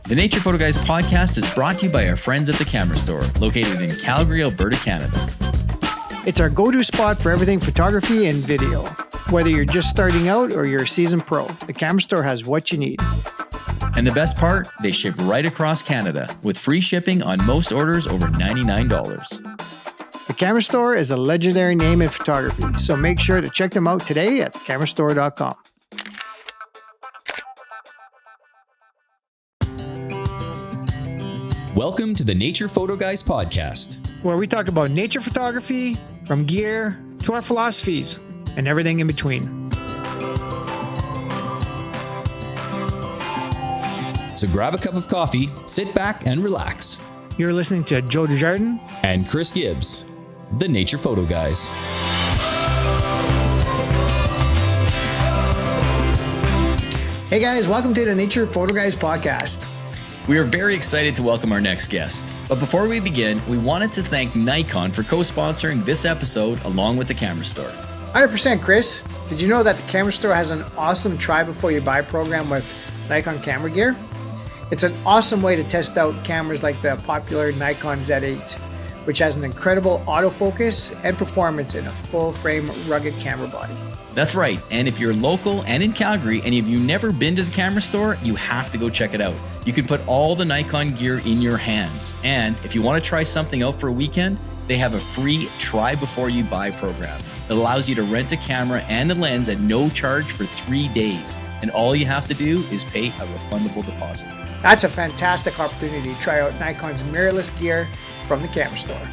The Nature Photo Guys podcast is brought to you by our friends at the Camera Store, located in Calgary, Alberta, Canada. It's our go-to spot for everything photography and video. Whether you're just starting out or you're a seasoned pro, the Camera Store has what you need. And the best part, they ship right across Canada with free shipping on most orders over $99. The Camera Store is a legendary name in photography, so make sure to check them out today at camerastore.com. Welcome to the Nature Photo Guys podcast, where we talk about nature photography, from gear to our philosophies and everything in between. So grab a cup of coffee, sit back and relax. You're listening to Joe Desjardins and Chris Gibbs, the Nature Photo Guys. Hey guys, welcome to the Nature Photo Guys podcast. We are very excited to welcome our next guest. But before we begin, we wanted to thank Nikon for co-sponsoring this episode along with the Camera Store. 100%, Chris. Did you know that the Camera Store has an awesome try before you buy program with Nikon camera gear? It's an awesome way to test out cameras like the popular Nikon Z8, which has an incredible autofocus and performance in a full-frame rugged camera body. That's right, and if you're local and in Calgary and if you've never been to the Camera Store, you have to go check it out. You can put all the Nikon gear in your hands, and if you want to try something out for a weekend, they have a free try before you buy program. It allows you to rent a camera and a lens at no charge for 3 days, and all you have to do is pay a refundable deposit. That's a fantastic opportunity to try out Nikon's mirrorless gear from the Camera Store.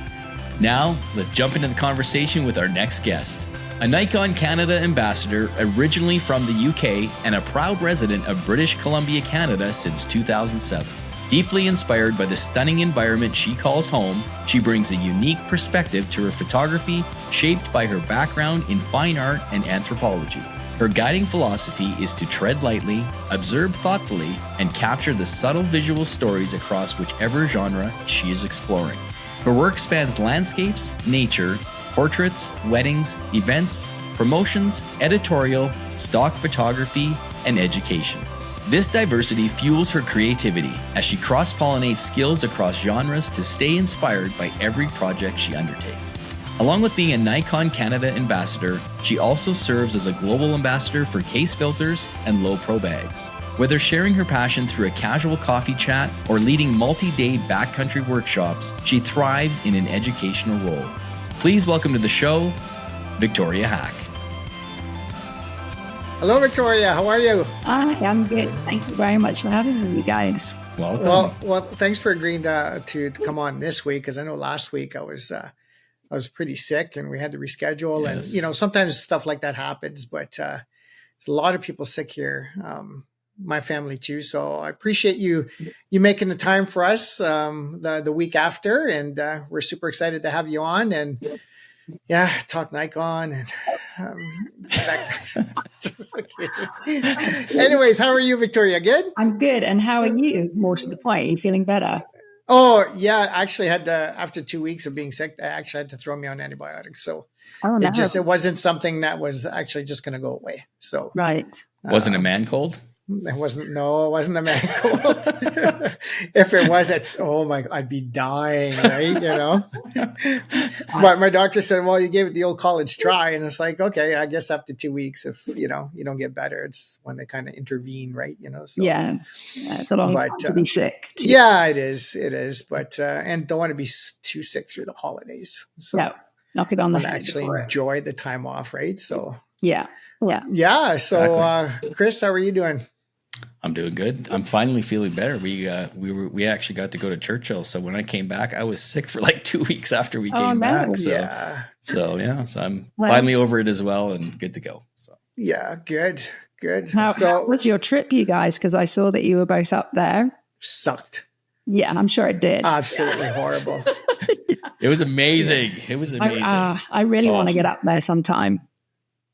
Now, let's jump into the conversation with our next guest. A Nikon Canada Ambassador, originally from the UK and a proud resident of British Columbia, Canada since 2007. Deeply inspired by the stunning environment she calls home, she brings a unique perspective to her photography, shaped by her background in fine art and anthropology. Her guiding philosophy is to tread lightly, observe thoughtfully, and capture the subtle visual stories across whichever genre she is exploring. Her work spans landscapes, nature, portraits, weddings, events, promotions, editorial, stock photography, and education. This diversity fuels her creativity as she cross-pollinates skills across genres to stay inspired by every project she undertakes. Along with being a Nikon Canada Ambassador, she also serves as a global ambassador for Kase filters and Lowepro bags. Whether sharing her passion through a casual coffee chat or leading multi-day backcountry workshops, she thrives in an educational role. Please welcome to the show, Viktoria Haack. Hello, Victoria. How are you? Hi, I'm good. Thank you very much for having me, you guys. Welcome. Well, thanks for agreeing to come on this week, because I know last week I was pretty sick and we had to reschedule. Yes. And sometimes stuff like that happens, but there's a lot of people sick here. My family too. So I appreciate you making the time for us the week after, and we're super excited to have you on and talk Nikon and anyways, how are you, Victoria? Good? I'm good. And how are you? More to the point, are you feeling better? Oh yeah, actually after 2 weeks of being sick, I actually had to throw me on antibiotics. So it wasn't something that was actually just going to go away. So right. Wasn't a man cold? It wasn't a man cold. If it was, I'd be dying, right? But my doctor said, well, you gave it the old college try. And it's like, okay, I guess after 2 weeks, if, you don't get better, it's when they kind of intervene, right? So, yeah, it's a long time to be sick. Yeah, it is. But, and don't want to be too sick through the holidays. So no, knock it on the head. Actually enjoy the time off, right? So, yeah. So, exactly. Chris, how are you doing? I'm doing good. I'm finally feeling better. We actually got to go to Churchill. So when I came back, I was sick for like 2 weeks after we came back. So I'm finally over it as well and good to go. So yeah, good. How was your trip, you guys? Because I saw that you were both up there. Sucked. Yeah, I'm sure it did. Absolutely horrible. It was amazing. I really want to get up there sometime.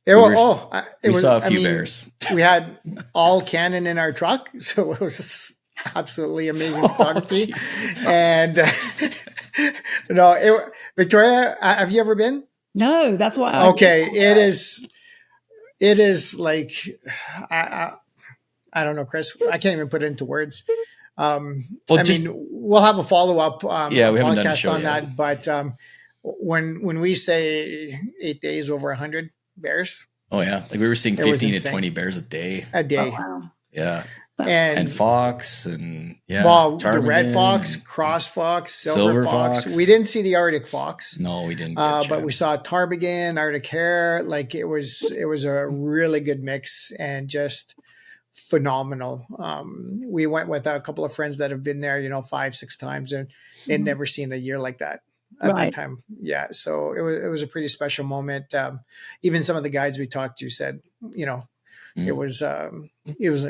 We saw a few bears. We had all Canon in our truck, so it was absolutely amazing photography. And Victoria, have you ever been? No, that's why. Okay, it is like I don't know, Chris. I can't even put it into words. Well, I mean, we'll have a follow-up yeah, we haven't done a podcast show on yet. that, but when we say 8 days over 100 bears, Oh yeah, like we were seeing it was 15 to insane. 20 bears a day. A day. Oh, wow. Yeah. And fox and well, the ptarmigan red fox, and cross fox, silver fox. fox. We didn't see the Arctic fox. No, we didn't. Get a but we chance. saw ptarmigan, Arctic hare. Like it was a really good mix and just phenomenal. We went with a couple of friends that have been there, 5-6 times, and they'd never seen a year like that at that time. Yeah, so it was a pretty special moment. Even some of the guides we talked to said, it was an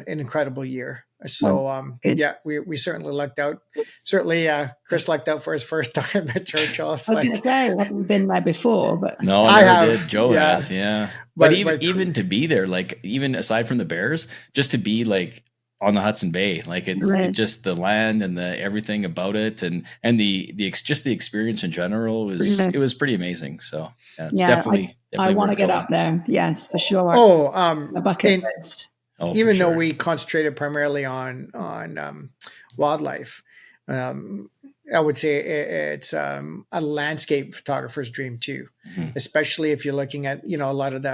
incredible year. So yeah, we certainly lucked out. Certainly, Chris lucked out for his first time at Churchill. I was going to say, I haven't been there before, but no, I never have. did. Joe Yeah. has, yeah. But even to be there, like even aside from the bears, just to be like on the Hudson Bay, like it's just the land and the everything about it, and the just the experience in general it was pretty amazing. So yeah, it's definitely I want to get going up there. Yes, for sure. a bucket list. Oh, even though we concentrated primarily on wildlife, I would say it's a landscape photographer's dream too, especially if you're looking at a lot of the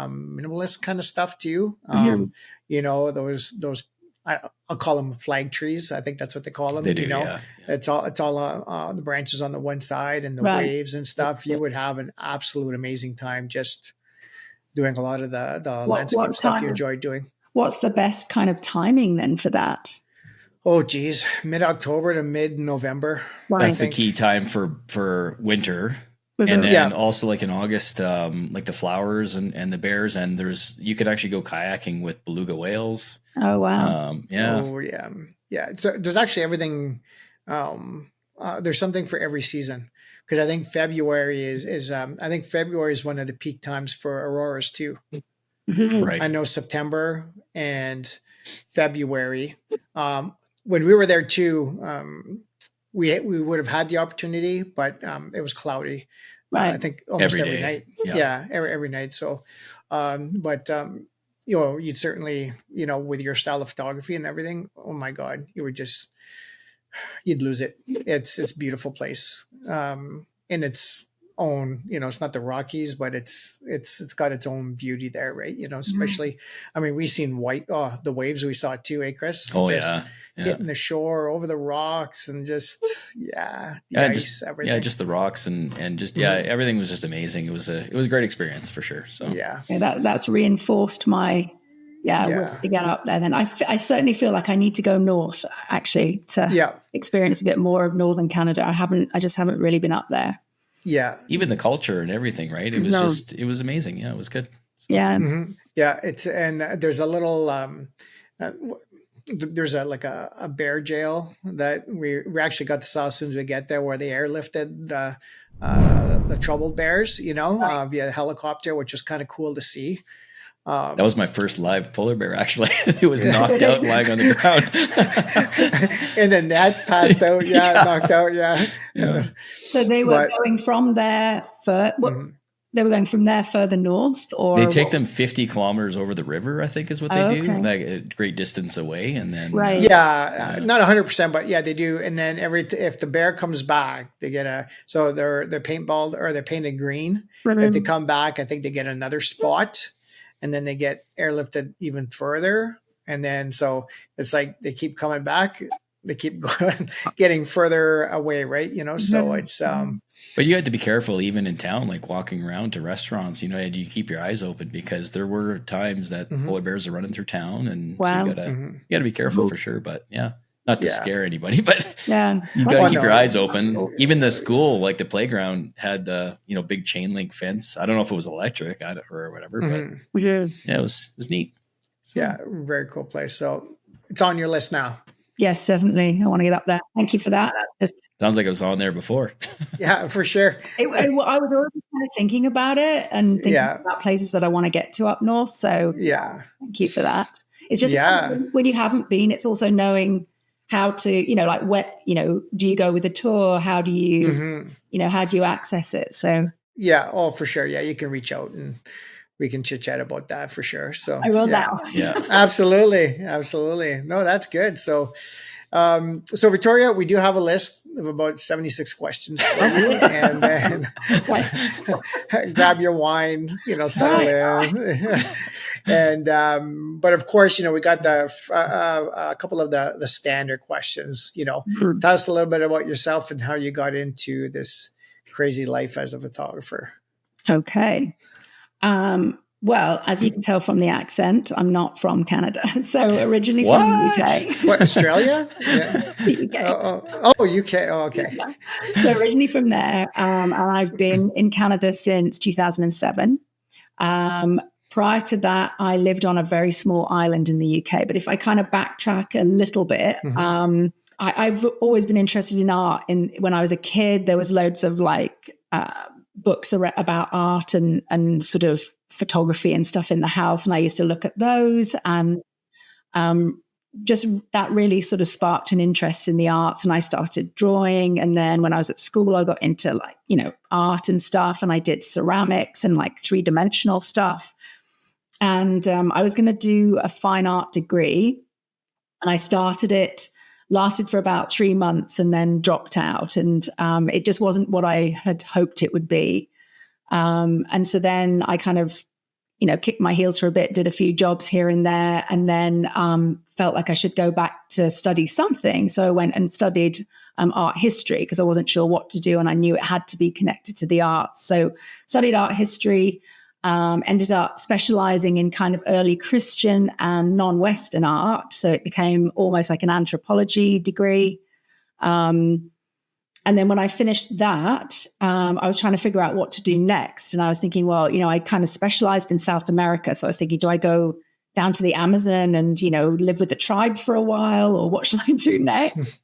minimalist kind of stuff too. Those I'll call them flag trees. I think that's what they call them. They do, yeah. It's all the branches on the one side and the waves and stuff. You would have an absolute amazing time just doing a lot of the landscape stuff you enjoy doing. What's the best kind of timing then for that? Oh, geez. Mid-October to mid-November. That's the key time for winter. And then also like in August, like the flowers and the bears, and you could actually go kayaking with beluga whales. Oh, wow. Yeah. Oh, yeah. Yeah. So there's actually everything. There's something for every season, because I think February is one of the peak times for auroras too. Right. I know September and February. When we were there too, we would have had the opportunity, but it was cloudy. Right. I think almost every night. Yeah, every night. So, you'd certainly, with your style of photography and everything, oh my God, you'd lose it. It's a beautiful place. In its own, it's not the Rockies, but it's got its own beauty there, right? Especially, I mean, we seen the waves we saw too, Chris? Oh, Hitting the shore over the rocks and just ice, everything. Just the rocks and just everything was just amazing. It was a great experience for sure. So that's reinforced my to get up there. Then I certainly feel like I need to go north actually to experience a bit more of northern Canada. I just haven't really been up there. Yeah, even the culture and everything, right? It was it was amazing. Yeah, it was good. So. Yeah, it's there's a little. There's a bear jail that we actually got to saw as soon as we get there, where they airlifted the troubled bears, via helicopter, which was kind of cool to see. That was my first live polar bear, actually. It was knocked out lying on the ground. And then that passed out, knocked out, So they were going from there they were going from there further north, or they take them 50 kilometers over the river, I think is what they do, like a great distance away, and then not 100%, but they do. And then if the bear comes back, they get they're paintballed or they're painted green. If they come back, I think they get another spot, and then they get airlifted even further, and then so it's like they keep coming back. They keep going, getting further away, right? So it's But you had to be careful even in town, like walking around to restaurants, you keep your eyes open, because there were times that polar bears are running through town, and so you gotta be careful for sure. But not to scare anybody, but you gotta keep your eyes open. Even the school, like the playground, had big chain link fence. I don't know if it was electric or whatever, but it was neat. So. Very cool place. So it's on your list now. Yes, definitely. I want to get up there. Thank you for that. Sounds like it was on there before. Yeah, for sure. I was already kind of thinking about it and thinking about places that I want to get to up north. So thank you for that. It's just when you haven't been, it's also knowing how to, like where, do you go with a tour? How do you, how do you access it? So for sure. Yeah, you can reach out and we can chit chat about that for sure. So I will now. Yeah, absolutely. No, that's good. So, So Victoria, we do have a list of about 76 questions for you, and then grab your wine, settle in. And but of course, we got a couple of the standard questions. Tell us a little bit about yourself and how you got into this crazy life as a photographer. Okay. Well, as you can tell from the accent, I'm not from Canada. So originally from the UK. What, Australia? Yeah. The UK. UK. Oh, okay. Yeah. So originally from there, and I've been in Canada since 2007. Prior to that, I lived on a very small island in the UK. But if I kind of backtrack a little bit, I've always been interested in art. When I was a kid, there was loads of books about art and sort of photography and stuff in the house, and I used to look at those, and just that really sort of sparked an interest in the arts, and I started drawing. And then when I was at school, I got into art and stuff, and I did ceramics and three-dimensional stuff. And I was going to do a fine art degree, and I started it, lasted for about 3 months, and then dropped out, and it just wasn't what I had hoped it would be. And so then I kind of, kicked my heels for a bit, did a few jobs here and there, and then felt like I should go back to study something. So I went and studied art history because I wasn't sure what to do, and I knew it had to be connected to the arts. So studied art history, ended up specializing in kind of early Christian and non-Western art. So it became almost like an anthropology degree. And then when I finished that, I was trying to figure out what to do next. And I was thinking, well, I kind of specialized in South America. So I was thinking, do I go down to the Amazon and, live with the tribe for a while, or what should I do next?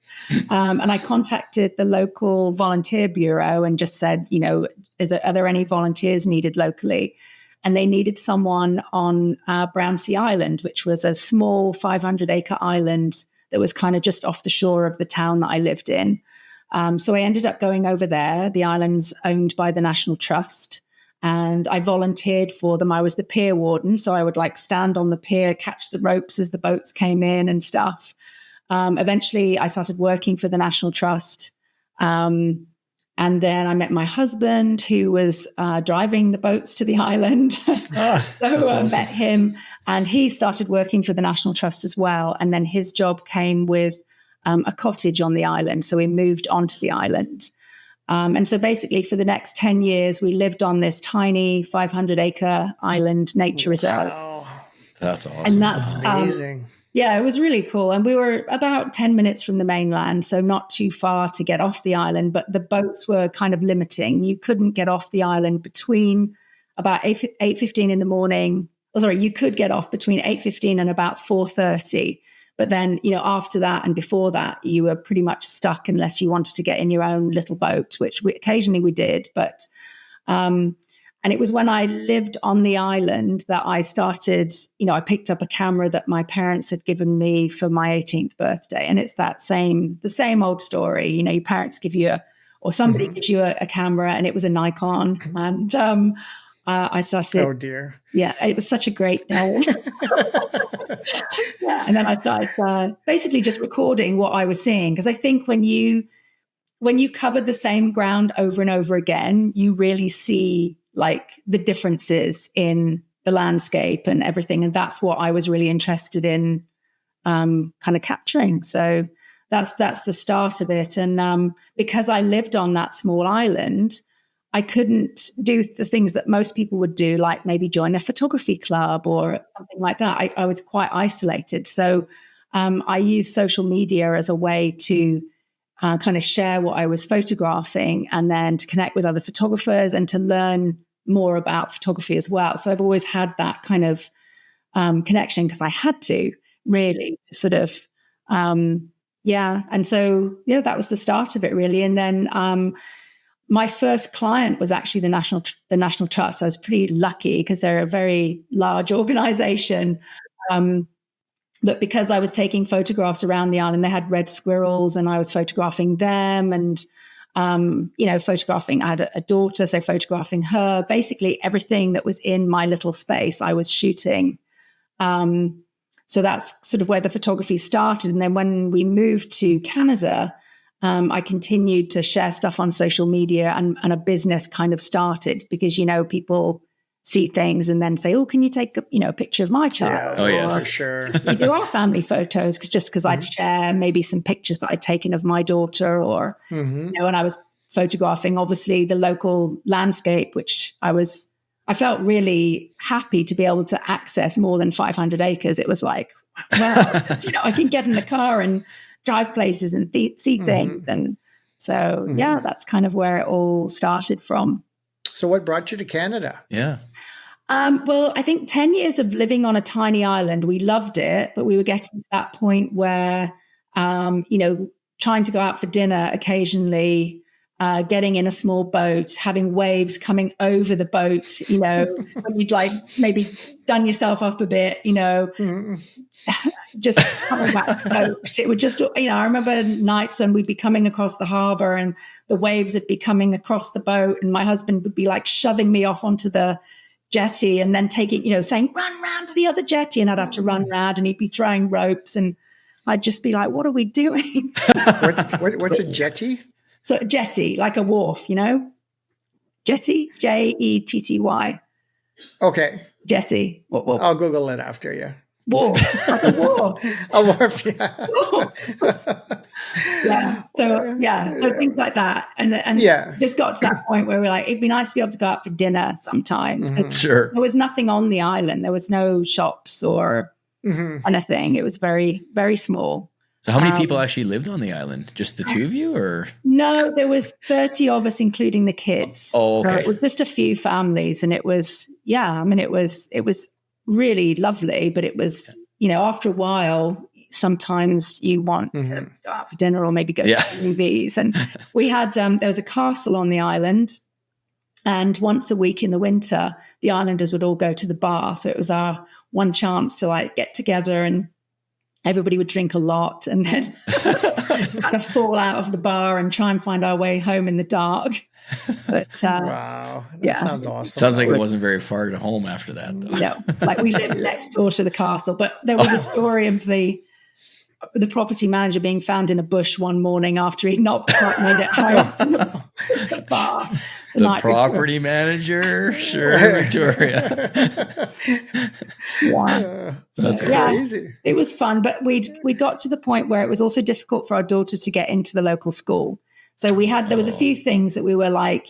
And I contacted the local volunteer bureau and just said, are there any volunteers needed locally? And they needed someone on Brownsea Island, which was a small 500-acre island that was kind of just off the shore of the town that I lived in. So I ended up going over there. The island's owned by the National Trust, and I volunteered for them. I was the pier warden, so I would stand on the pier, catch the ropes as the boats came in and stuff. Eventually, I started working for the National Trust, and then I met my husband, who was driving the boats to the island. So I met him, and he started working for the National Trust as well. And then his job came with a cottage on the island. So we moved onto the island. And so basically for the next 10 years, we lived on this tiny 500-acre island nature reserve. That's awesome. And that's amazing. Yeah, it was really cool. And we were about 10 minutes from the mainland, so not too far to get off the island, but the boats were kind of limiting. You couldn't get off the island between about 8:15 in the morning. You could get off between 8:15 and about 4:30. But then, after that and before that, you were pretty much stuck unless you wanted to get in your own little boat, which occasionally we did. But and it was when I lived on the island that I started, I picked up a camera that my parents had given me for my 18th birthday. And it's the same old story. Your parents give you or somebody gives you a camera, and it was a Nikon. And I started. Oh dear. Yeah, it was such a great day. Yeah, and then I started basically just recording what I was seeing, because I think when you cover the same ground over and over again, you really see the differences in the landscape and everything, and that's what I was really interested in, kind of capturing. So that's the start of it, and because I lived on that small island, I couldn't do the things that most people would do, like maybe join a photography club or something like that. I was quite isolated. So I used social media as a way to kind of share what I was photographing, and then to connect with other photographers and to learn more about photography as well. So I've always had that kind of connection, because I had to really sort of, And so, that was the start of it really. And then my first client was actually the National Trust. I was pretty lucky because they're a very large organization. But because I was taking photographs around the island, they had red squirrels, and I was photographing them, and photographing. I had a daughter, so photographing her. Basically, everything that was in my little space, I was shooting. So that's sort of where the photography started. And then when we moved to Canada, I continued to share stuff on social media, and a business kind of started because, people see things and then say, oh, can you take a picture of my child? Yeah, oh, yes. For sure. We do our family photos because I'd share maybe some pictures that I'd taken of my daughter, or, when I was photographing, obviously, the local landscape, which I felt really happy to be able to access more than 500 acres. It was like, wow, I can get in the car and drive places and see things. And so, that's kind of where it all started from. So what brought you to Canada? Yeah. Well, I think 10 years of living on a tiny island, we loved it, but we were getting to that point where, trying to go out for dinner occasionally, getting in a small boat, having waves coming over the boat, when you'd like maybe done yourself up a bit, just coming back soaked. It would just, I remember nights when we'd be coming across the harbor and the waves would be coming across the boat, and my husband would be like shoving me off onto the jetty and then taking, saying, run round to the other jetty, and I'd have to run round, and he'd be throwing ropes, and I'd just be like, what are we doing? What's a jetty? So a jetty, like a wharf, jetty, Jetty. Okay. Jetty. What? I'll Google it after you. Wharf, like a wharf. A wharf, yeah. Yeah. So things like that, and just got to that point where we're like, it'd be nice to be able to go out for dinner sometimes. Sure. There was nothing on the island. There was no shops or anything. It was very, very small. So how many people actually lived on the island? Just the two of you, or? No, there was 30 of us, including the kids. Oh, okay. So it was just a few families, and it was, it was really lovely, but it was, after a while, sometimes you want to go out for dinner or maybe go to the movies. And we had, there was a castle on the island, and once a week in the winter, the islanders would all go to the bar. So it was our one chance to get together, and everybody would drink a lot and then kind of fall out of the bar and try and find our way home in the dark. But wow, that sounds awesome. Sounds like it wasn't very far to home after that, though. No, we lived next door to the castle. But there was a story of the property manager being found in a bush one morning after he'd not quite made it home. The bar. The property manager, sure, Victoria. That's crazy. It was fun, but we got to the point where it was also difficult for our daughter to get into the local school. So there was a few things that we were like,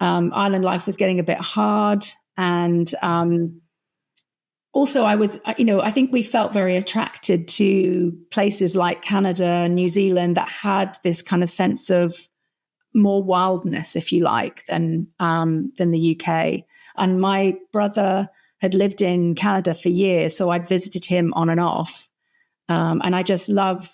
island life was getting a bit hard, and also, I think we felt very attracted to places like Canada and New Zealand that had this kind of sense of more wildness, if you like, than the UK. And my brother had lived in Canada for years, so I'd visited him on and off, and I just loved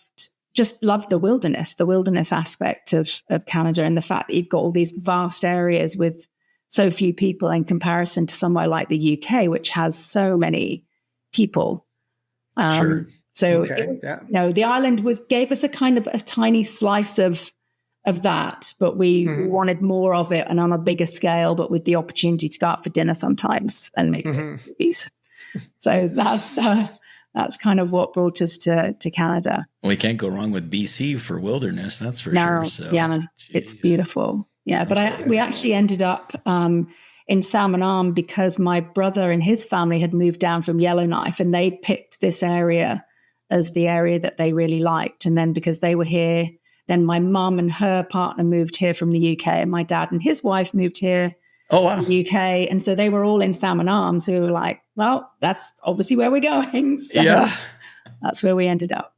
the wilderness aspect of Canada, and the fact that you've got all these vast areas with so few people in comparison to somewhere like the UK, which has so many people. Sure. So, the island gave us a kind of a tiny slice of that, but we wanted more of it and on a bigger scale, but with the opportunity to go out for dinner sometimes and make movies. So that's kind of what brought us to Canada. Well, we can't go wrong with BC for wilderness, that's for sure. So, it's beautiful. Yeah, but we actually ended up in Salmon Arm because my brother and his family had moved down from Yellowknife, and they picked this area as the area that they really liked. And then because they were here, then my mum and her partner moved here from the UK, and my dad and his wife moved here. Oh, wow. From the UK. And so they were all in Salmon Arm. So we were like, well, that's obviously where we're going. So that's where we ended up.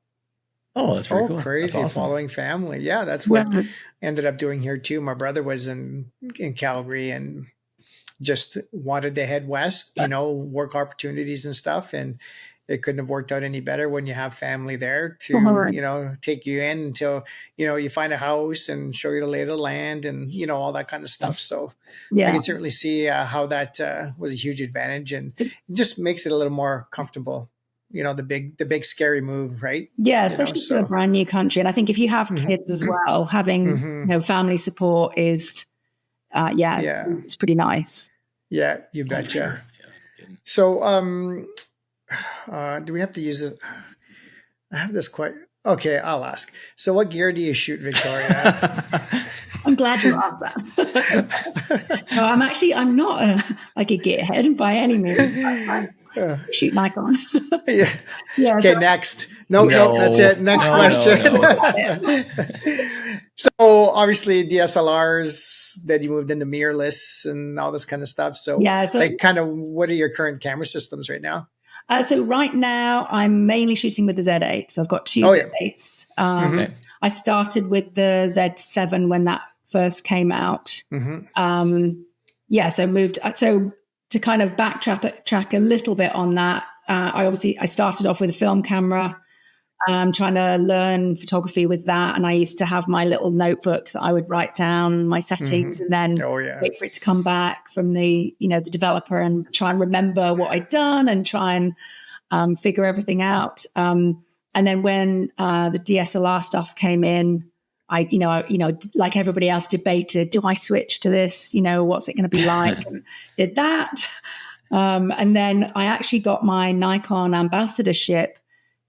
Oh, that's very cool. Crazy. That's awesome. Following family. Yeah, that's what I ended up doing here too. My brother was in Calgary and just wanted to head west, work opportunities and stuff. And it couldn't have worked out any better when you have family there to, take you in until, you find a house and show you the lay of the land and, all that kind of stuff. So I can certainly see how that was a huge advantage, and it just makes it a little more comfortable. The big scary move, right? Yeah, especially for a brand new country. And I think if you have kids as well, having family support is, it's pretty nice. Yeah, you betcha. Sure. So, Do we have to use it? I have this quite. Okay, I'll ask. So what gear do you shoot, Victoria? I'm glad you asked that. No, I'm not like a gearhead by any means. I shoot Nikon. Yeah. Okay, next. No, that's it. Next question. So obviously DSLRs, then you moved into mirrorless and all this kind of stuff. So like kind of what are your current camera systems right now? So right now I'm mainly shooting with the Z8. So I've got two Z8s. I started with the Z7 when that first came out. So moved. So to kind of backtrack a little bit on that, I started off with a film camera, trying to learn photography with that. And I used to have my little notebook that I would write down my settings and then wait for it to come back from the developer and try and remember what I'd done and try and figure everything out. And then when the DSLR stuff came in, I like everybody else debated, do I switch to this? What's it going to be like? And did that. And then I actually got my Nikon ambassadorship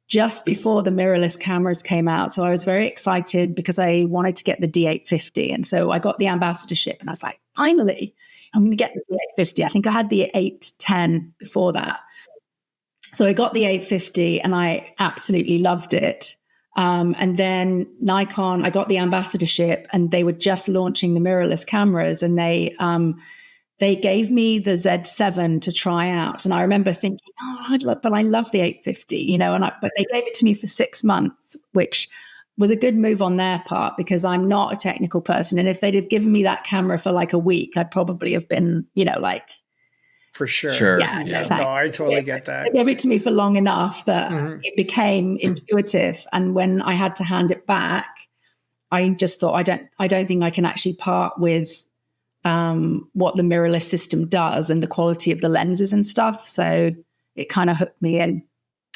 just before the mirrorless cameras came out. So I was very excited because I wanted to get the D850. And so I got the ambassadorship and I was like, finally, I'm going to get the D850. I think I had the 810 before that. So I got the 850 and I absolutely loved it. And then Nikon, I got the ambassadorship and they were just launching the mirrorless cameras and they gave me the Z7 to try out. And I remember thinking, but I love the 850, but they gave it to me for 6 months, which was a good move on their part because I'm not a technical person. And if they'd have given me that camera for like a week, I'd probably have been, for sure. Yeah. No, I totally get that. They gave it to me for long enough that it became intuitive. And when I had to hand it back, I just thought, I don't think I can actually part with what the mirrorless system does and the quality of the lenses and stuff. So it kind of hooked me in.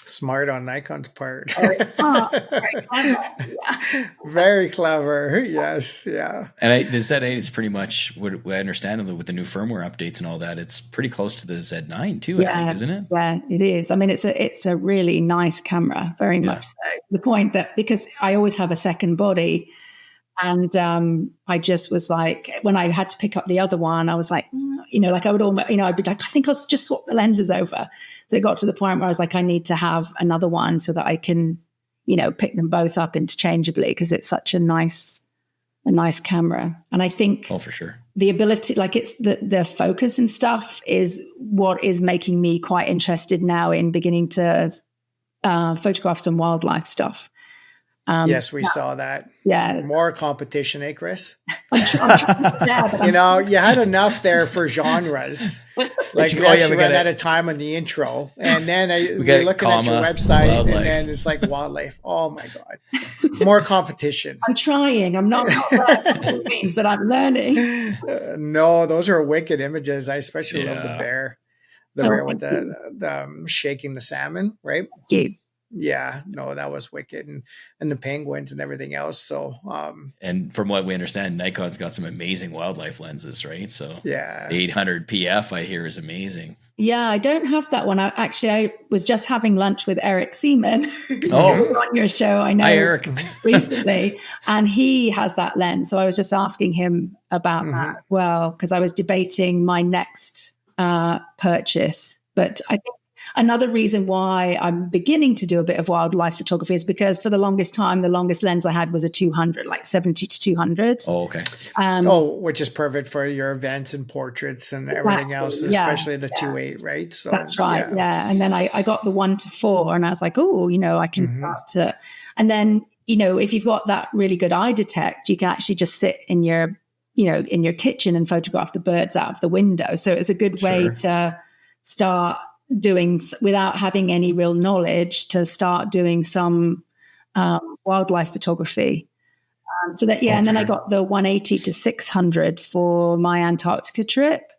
Smart on Nikon's part. Very clever. Very clever. Yes. Yeah. And the Z8 is pretty much what I understand with the new firmware updates and all that. It's pretty close to the Z9 too, I think, isn't it? Yeah, it is. I mean, it's a really nice camera, very much so. To the point that because I always have a second body. And I just was like, when I had to pick up the other one, I was like, like I would almost, I'd be like, I think I'll just swap the lenses over. So it got to the point where I was like, I need to have another one so that I can, pick them both up interchangeably because it's such a nice camera. And I think for sure, the ability, like it's the focus and stuff is what is making me quite interested now in beginning to photograph some wildlife stuff. Yes, we saw that. Yeah. More competition, Chris? I'm trying, you had enough there for genres. Like we actually ran out of time on the intro. And then we're looking at your website wildlife. And then it's like wildlife. Oh my God. More competition. I'm trying. I'm not learning means, but I'm learning. No, those are wicked images. I especially love the bear. The bear with the shaking the salmon, right? Yeah, no, that was wicked, and the penguins and everything else. So, and from what we understand, Nikon's got some amazing wildlife lenses, right? So, the 800 PF I hear is amazing. Yeah, I don't have that one. I was just having lunch with Eric Seaman, on your show. I know, hi, Eric, recently, and he has that lens. So I was just asking him about that. Well, because I was debating my next purchase, but I think. Another reason why I'm beginning to do a bit of wildlife photography is because for the longest time, the longest lens I had was a 200, like 70 to 200. Oh, okay. Which is perfect for your events and portraits and everything else, especially the 2.8, right? So that's right. Yeah. And then I got the 1:4 and I was like, I can start to, and then, if you've got that really good eye detect, you can actually just sit in your kitchen and photograph the birds out of the window. So it's a good way to start doing, without having any real knowledge, to start doing some wildlife photography. So that, and then I got the 180 to 600 for my Antarctica trip.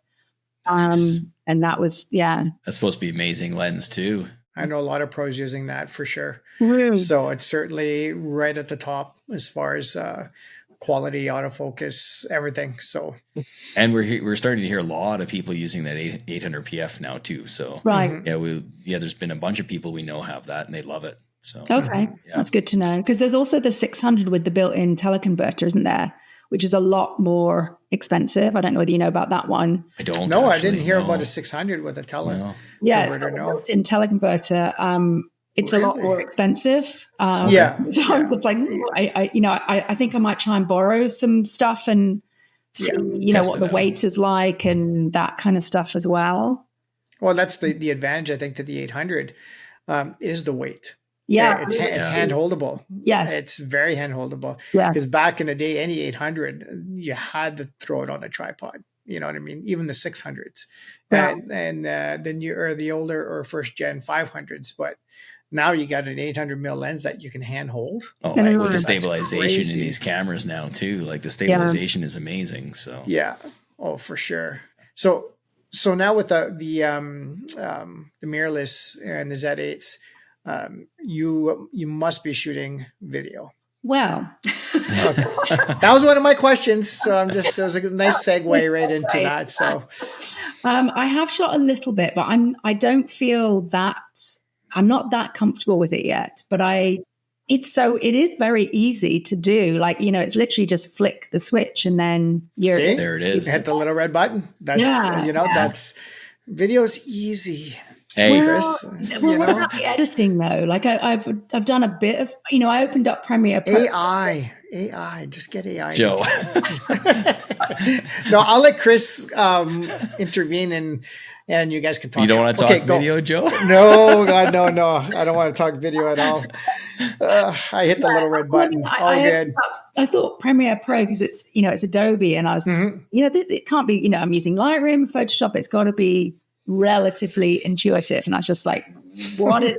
And that was, that's supposed to be amazing lens too. I know a lot of pros using that for sure. Really? So it's certainly right at the top as far as quality, autofocus, everything. So, and we're starting to hear a lot of people using that 800 PF now too. So right, there's been a bunch of people we know have that and they love it. So okay, that's good to know, because there's also the 600 with the built-in teleconverter, isn't there? Which is a lot more expensive. I don't know whether you know about that one. I don't. No, I didn't hear about a 600 with a teleconverter. Yeah, it's got a built-in teleconverter. It's a lot more expensive. So I'm just like, I think I might try and borrow some stuff and see, what the weight is like and that kind of stuff as well. Well, that's the advantage, I think, to the 800 is the weight. Yeah, it's hand holdable. Yes, it's very hand holdable. Yeah, because back in the day, any 800 you had to throw it on a tripod. You know what I mean? Even the 600s, and then the older or first gen 500s, but now you got an 800 mil lens that you can hand hold. Oh, with the stabilization in these cameras now too, like the stabilization is amazing. So for sure. So now with the mirrorless and the Z8s, you must be shooting video. Well, okay. That was one of my questions. So it was a nice segue right into that. So I have shot a little bit, but I don't feel that I'm not that comfortable with it yet. But it is very easy to do. Like, it's literally just flick the switch and then there it is. You hit the little red button. That's that's video's easy. Hey, Chris, what about the editing though? Like I've done a bit of, I opened up Premiere Pro. AI, just get AI. Joe. No, I'll let Chris intervene and you guys can talk. You don't want to talk video, Joe? No, God, no. I don't want to talk video at all. I hit the little red button. Good. I thought Premiere Pro, because it's, it's Adobe, and I was, it can't be, I'm using Lightroom, Photoshop. It's got to be relatively intuitive, and I was just like, what is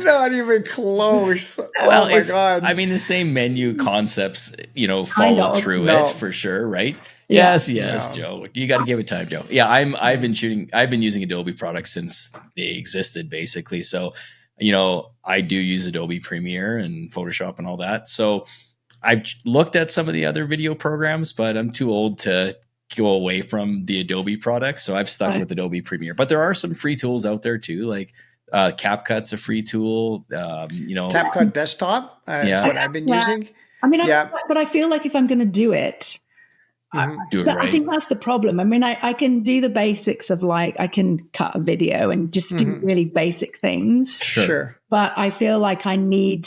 not even close. Well, my God. I mean, the same menu concepts, follow through it for sure, right? Yes, Joe. You got to give it time, Joe. Yeah, I've been using Adobe products since they existed, basically. So, I do use Adobe Premiere and Photoshop and all that. So I've looked at some of the other video programs, but I'm too old to go away from the Adobe products. So I've stuck with Adobe Premiere, but there are some free tools out there too. Like CapCut's a free tool. CapCut Desktop. That's what I've been using. I mean, but I feel like if I'm going to do it, do it right. I think that's the problem. I mean, I can do the basics of like, I can cut a video and just do really basic things. Sure. But I feel like I need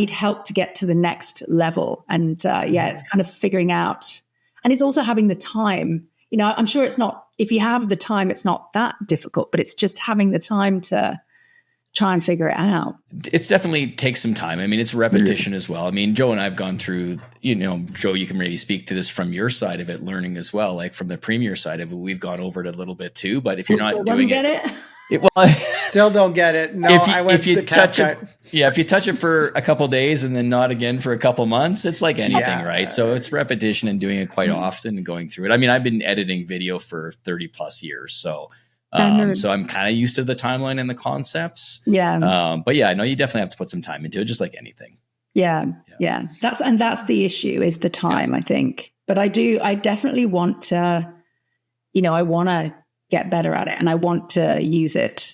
help to get to the next level. And it's kind of figuring out. And it's also having the time. I'm sure it's not, if you have the time, it's not that difficult, but it's just having the time to try and figure it out. It's definitely takes some time. I mean, it's repetition as well. I mean, Joe and I have gone through, Joe, you can maybe speak to this from your side of it, learning as well, like from the Premiere side of it, we've gone over it a little bit too, but if you're not doing it. Still don't get it. No, I went to CapCut. If you touch it for a couple of days and then not again for a couple months, it's like anything, right? So it's repetition and doing it quite often and going through it. I mean, I've been editing video for 30 plus years. So I'm kind of used to the timeline and the concepts. Yeah. But I know you definitely have to put some time into it, just like anything. Yeah. That's the issue, is the time, I think. But I definitely want to, I want to get better at it and I want to use it.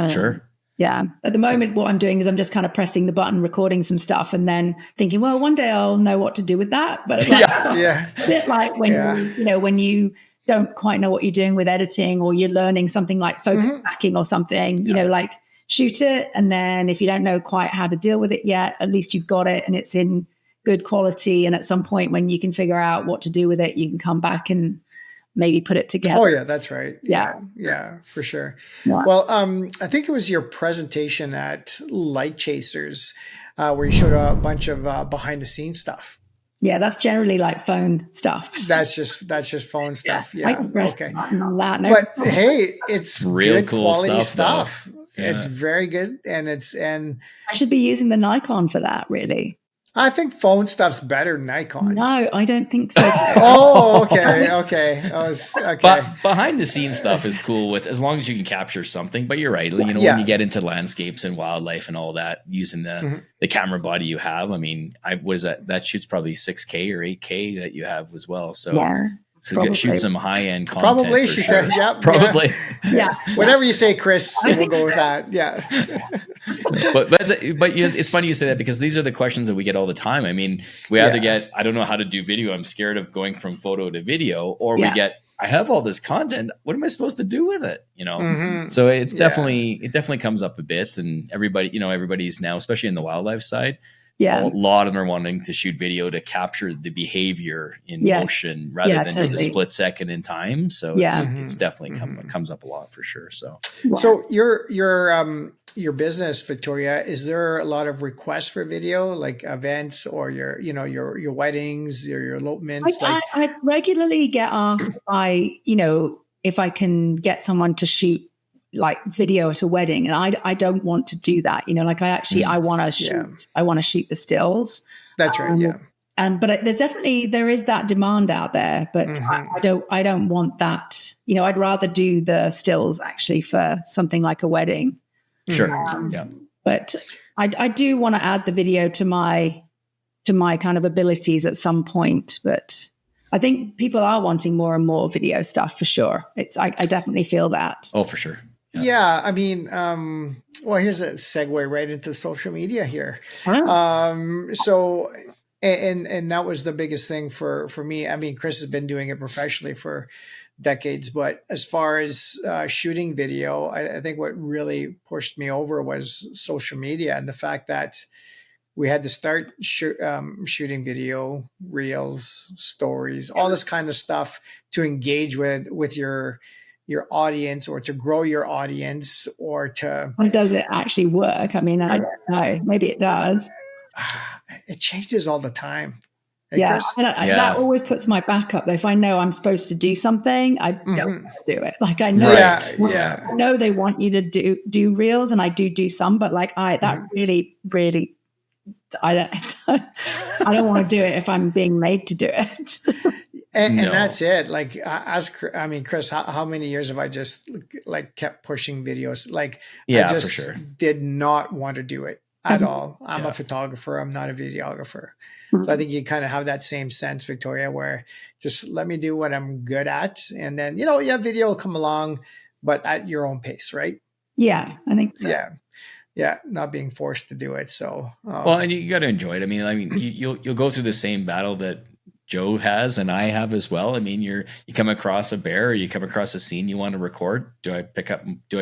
Sure. Yeah. At the moment, what I'm doing is I'm just kind of pressing the button, recording some stuff, and then thinking, well, one day I'll know what to do with that. But a bit like when when you don't quite know what you're doing with editing, or you're learning something like focus backing or something, like shoot it. And then if you don't know quite how to deal with it yet, at least you've got it and it's in good quality. And at some point when you can figure out what to do with it, you can come back and maybe put it together. Oh yeah, that's right. Yeah, for sure. Yeah. Well, I think it was your presentation at Light Chasers where you showed a bunch of behind the scenes stuff. Yeah, that's generally like phone stuff. That's just phone stuff. Yeah. I can press on that. No but problem. Hey, it's real good cool quality stuff. Yeah. It's very good, and I should be using the Nikon for that, really. I think phone stuff's better than Nikon. No, I don't think so. Oh, okay. Okay. But behind the scenes stuff is cool with, as long as you can capture something. But you're right. When you get into landscapes and wildlife and all that, using the camera body you have, I mean, what is that? That shoots probably 6K or 8K that you have as well. So shoot some high end content. Probably, she said. Yep. Probably. Yeah. Whatever you say, Chris, we'll go with that. Yeah. but it's funny you say that, because these are the questions that we get all the time. I mean, we either get, I don't know how to do video, I'm scared of going from photo to video, or we get, I have all this content, what am I supposed to do with it? So it's it definitely comes up a bit, and everybody's now, especially in the wildlife side, a lot of them are wanting to shoot video to capture the behavior in motion rather than just a split second in time. So it's definitely comes up a lot for sure. So your business, Victoria, is there a lot of requests for video, like events or your weddings or your elopements? I regularly get asked if I can get someone to shoot like video at a wedding, and I don't want to do that. I want to shoot. I want to shoot the stills. That's right. Yeah. But there is that demand out there, but I don't want that. I'd rather do the stills actually for something like a wedding. Sure. But I do want to add the video to my kind of abilities at some point. But I think people are wanting more and more video stuff for sure. I definitely feel that. Oh, for sure. Yeah. I mean, well, here's a segue right into social media here. So, and that was the biggest thing for me. I mean, Chris has been doing it professionally for decades, but as far as shooting video, I think what really pushed me over was social media, and the fact that we had to start shooting video, reels, stories, all this kind of stuff to engage with your audience, or to grow your audience, or to... Does it actually work? I mean, I don't know. Maybe it does. It changes all the time. Yeah, that always puts my back up. If I know I'm supposed to do something, I don't do it. Like I know, I know they want you to do reels, and I do some, but like that really, really, I don't want to do it if I'm being made to do it. And that's it. Like, Chris, how many years have I just like kept pushing videos? Like, I just did not want to do it at all. I'm a photographer. I'm not a videographer. So I think you kind of have that same sense, Victoria, where just let me do what I'm good at. And then, video will come along, but at your own pace, right? Yeah, I think so. Yeah. Not being forced to do it. So, well, and you got to enjoy it. I mean, you'll go through the same battle that Joe has and I have as well. I mean, you come across a bear, or you come across a scene you want to record. Do I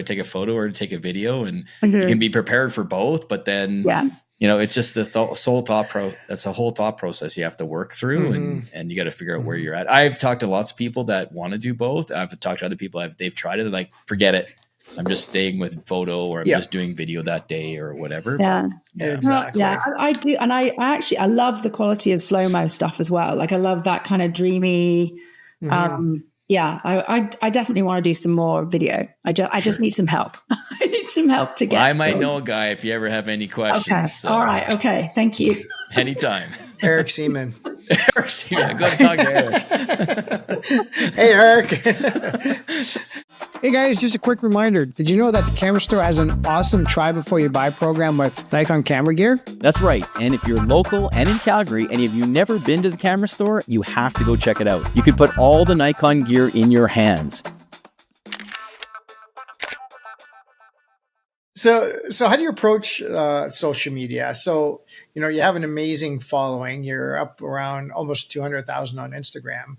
take a photo or take a video? And you can be prepared for both, but then, it's just the that's a whole thought process you have to work through, and you got to figure out where you're at. I've talked to lots of people that want to do both. I've talked to other people, they've tried it, like, forget it. I'm just staying with photo, or I'm just doing video that day or whatever. Yeah, exactly. Yeah, I do. And I love the quality of slow-mo stuff as well. Like I love that kind of dreamy, I definitely want to do some more video. I just need some help. I need some help to get. Well, I might know a guy if you ever have any questions. Okay. So. All right. Okay. Thank you. Anytime. Eric Seaman. Eric Seaman. Go talk to Eric. Hey, Eric. Hey guys, just a quick reminder. Did you know that the Camera Store has an awesome try before you buy program with Nikon camera gear? That's right. And if you're local and in Calgary, and if you've never been to the Camera Store, you have to go check it out. You can put all the Nikon gear in your hands. So how do you approach social media? So, you have an amazing following. You're up around almost 200,000 on Instagram.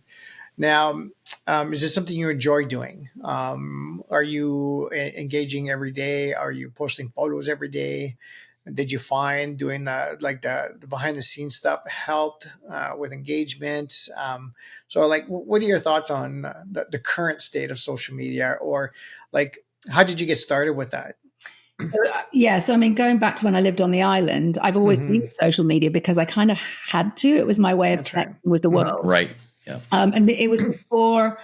Now, is it something you enjoy doing? Are you engaging every day? Are you posting photos every day? Did you find doing the behind the scenes stuff helped with engagement? So like, what are your thoughts on the current state of social media, or like, how did you get started with that? So I mean, going back to when I lived on the island, I've always used social media because I kind of had to. It was my way of connecting with the world. Right. Yeah. And it was before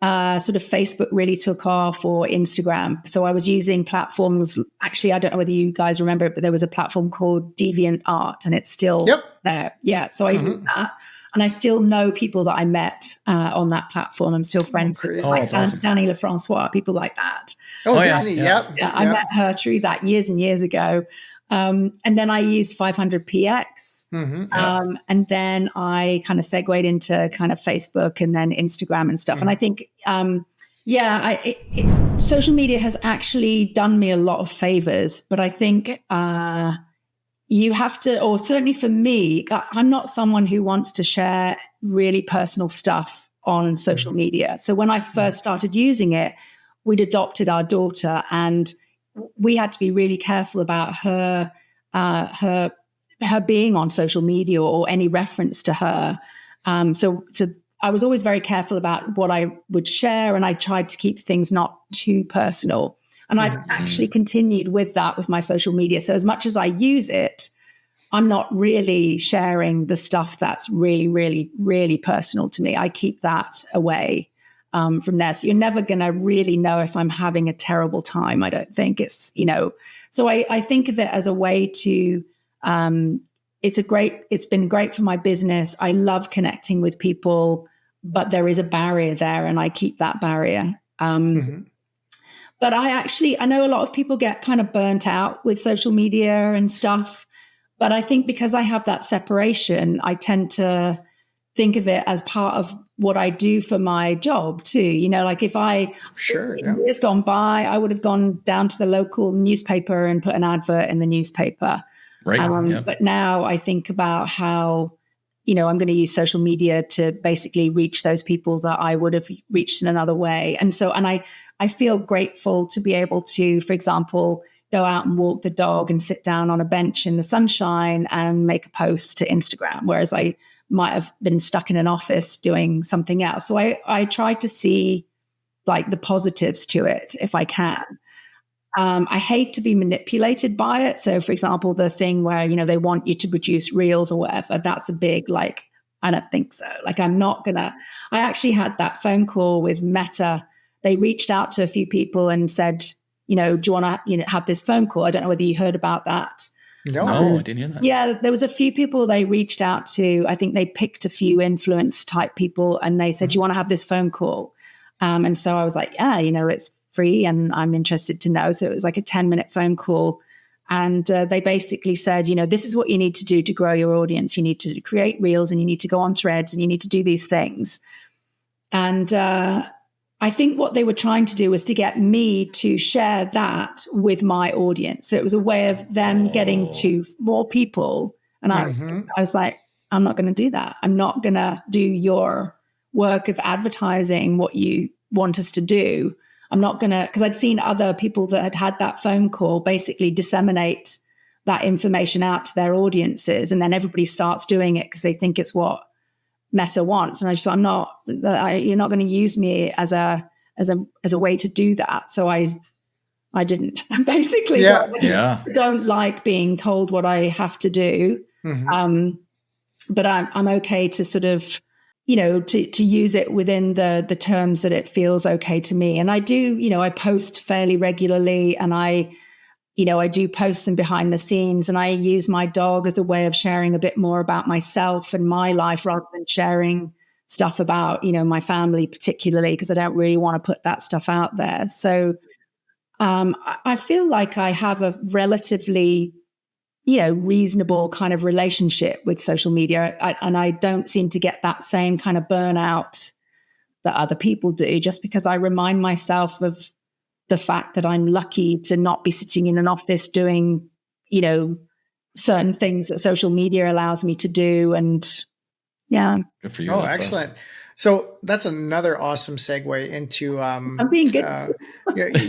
sort of Facebook really took off, or Instagram. So I was using platforms. Actually, I don't know whether you guys remember it, but there was a platform called DeviantArt, and it's still there. Yeah. So I use that. And I still know people that I met on that platform. I'm still friends with awesome. Danny Lefrancois, people like that. Danny, I met her through that years and years ago. And then I used 500px. And then I kind of segued into kind of Facebook and then Instagram and stuff. And I think, social media has actually done me a lot of favors, but I think you have to, or certainly for me, I'm not someone who wants to share really personal stuff on social media. So when I first started using it, we'd adopted our daughter, and we had to be really careful about her being on social media or any reference to her. So I was always very careful about what I would share, and I tried to keep things not too personal. And I've actually continued with that with my social media. So as much as I use it, I'm not really sharing the stuff that's really, really, really personal to me. I keep that away from there. So you're never going to really know if I'm having a terrible time. I don't think it's, so I think of it as a way to, it's been great for my business. I love connecting with people, but there is a barrier there, and I keep that barrier. But I know a lot of people get kind of burnt out with social media and stuff. But I think because I have that separation, I tend to think of it as part of what I do for my job too. Like if years gone by, I would have gone down to the local newspaper and put an advert in the newspaper. Right. But now I think about how, I'm going to use social media to basically reach those people that I would have reached in another way. And I feel grateful to be able to, for example, go out and walk the dog and sit down on a bench in the sunshine and make a post to Instagram, whereas I might have been stuck in an office doing something else. So I try to see like the positives to it if I can. I hate to be manipulated by it. So for example, the thing where, they want you to produce reels or whatever, that's a big, I don't think so. I actually had that phone call with Meta. They reached out to a few people and said, do you want to, have this phone call? I don't know whether you heard about that. No, I didn't hear that. Yeah, there was a few people they reached out to. I think they picked a few influence type people, and they said, do you want to have this phone call? And so I was like, yeah, it's free and I'm interested to know. So it was like a 10-minute phone call. And they basically said, this is what you need to do to grow your audience. You need to create reels, and you need to go on Threads, and you need to do these things. And I think what they were trying to do was to get me to share that with my audience. So it was a way of them getting to more people. And I was like, I'm not going to do that. I'm not going to do your work of advertising what you want us to do. I'm not going to, because I'd seen other people that had that phone call basically disseminate that information out to their audiences. And then everybody starts doing it because they think it's what Meta wants. And I just, you're not going to use me as a way to do that. So I didn't basically. Yeah. So I just don't like being told what I have to do. But I'm okay to sort of, to use it within the terms that it feels okay to me. And I do, I post fairly regularly, and I do post some behind the scenes, and I use my dog as a way of sharing a bit more about myself and my life rather than sharing stuff about, my family particularly, because I don't really want to put that stuff out there. So I feel like I have a relatively, reasonable kind of relationship with social media. And I don't seem to get that same kind of burnout that other people do, just because I remind myself of the fact that I'm lucky to not be sitting in an office doing, certain things that social media allows me to do. And yeah. Good for you. Oh, excellent. Awesome. So that's another awesome segue into I'm being good.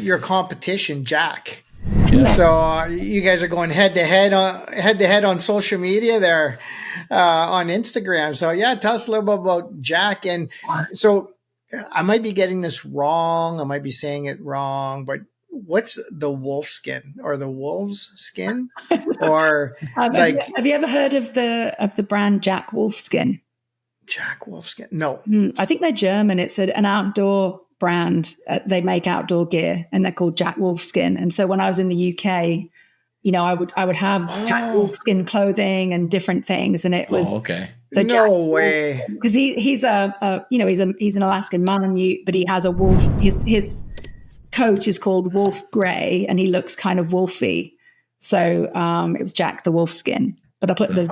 Your competition, Jack. Yeah. So you guys are going head to head on social media there on Instagram. So yeah, tell us a little bit about Jack. And so I might be getting this wrong. I might be saying it wrong, but what's the wolf skin or the wolf's skin? Or have you ever heard of the brand Jack Wolfskin? Jack Wolfskin. No. I think they're German. It's an outdoor brand. They make outdoor gear, and they're called Jack Wolfskin. And so when I was in the UK, I would have Jack Wolfskin clothing and different things, and it was okay. So no way, because he's he's an Alaskan Malamute, but he has a wolf. His coat is called Wolf Grey, and he looks kind of wolfy. So it was Jack the Wolfskin, but I put the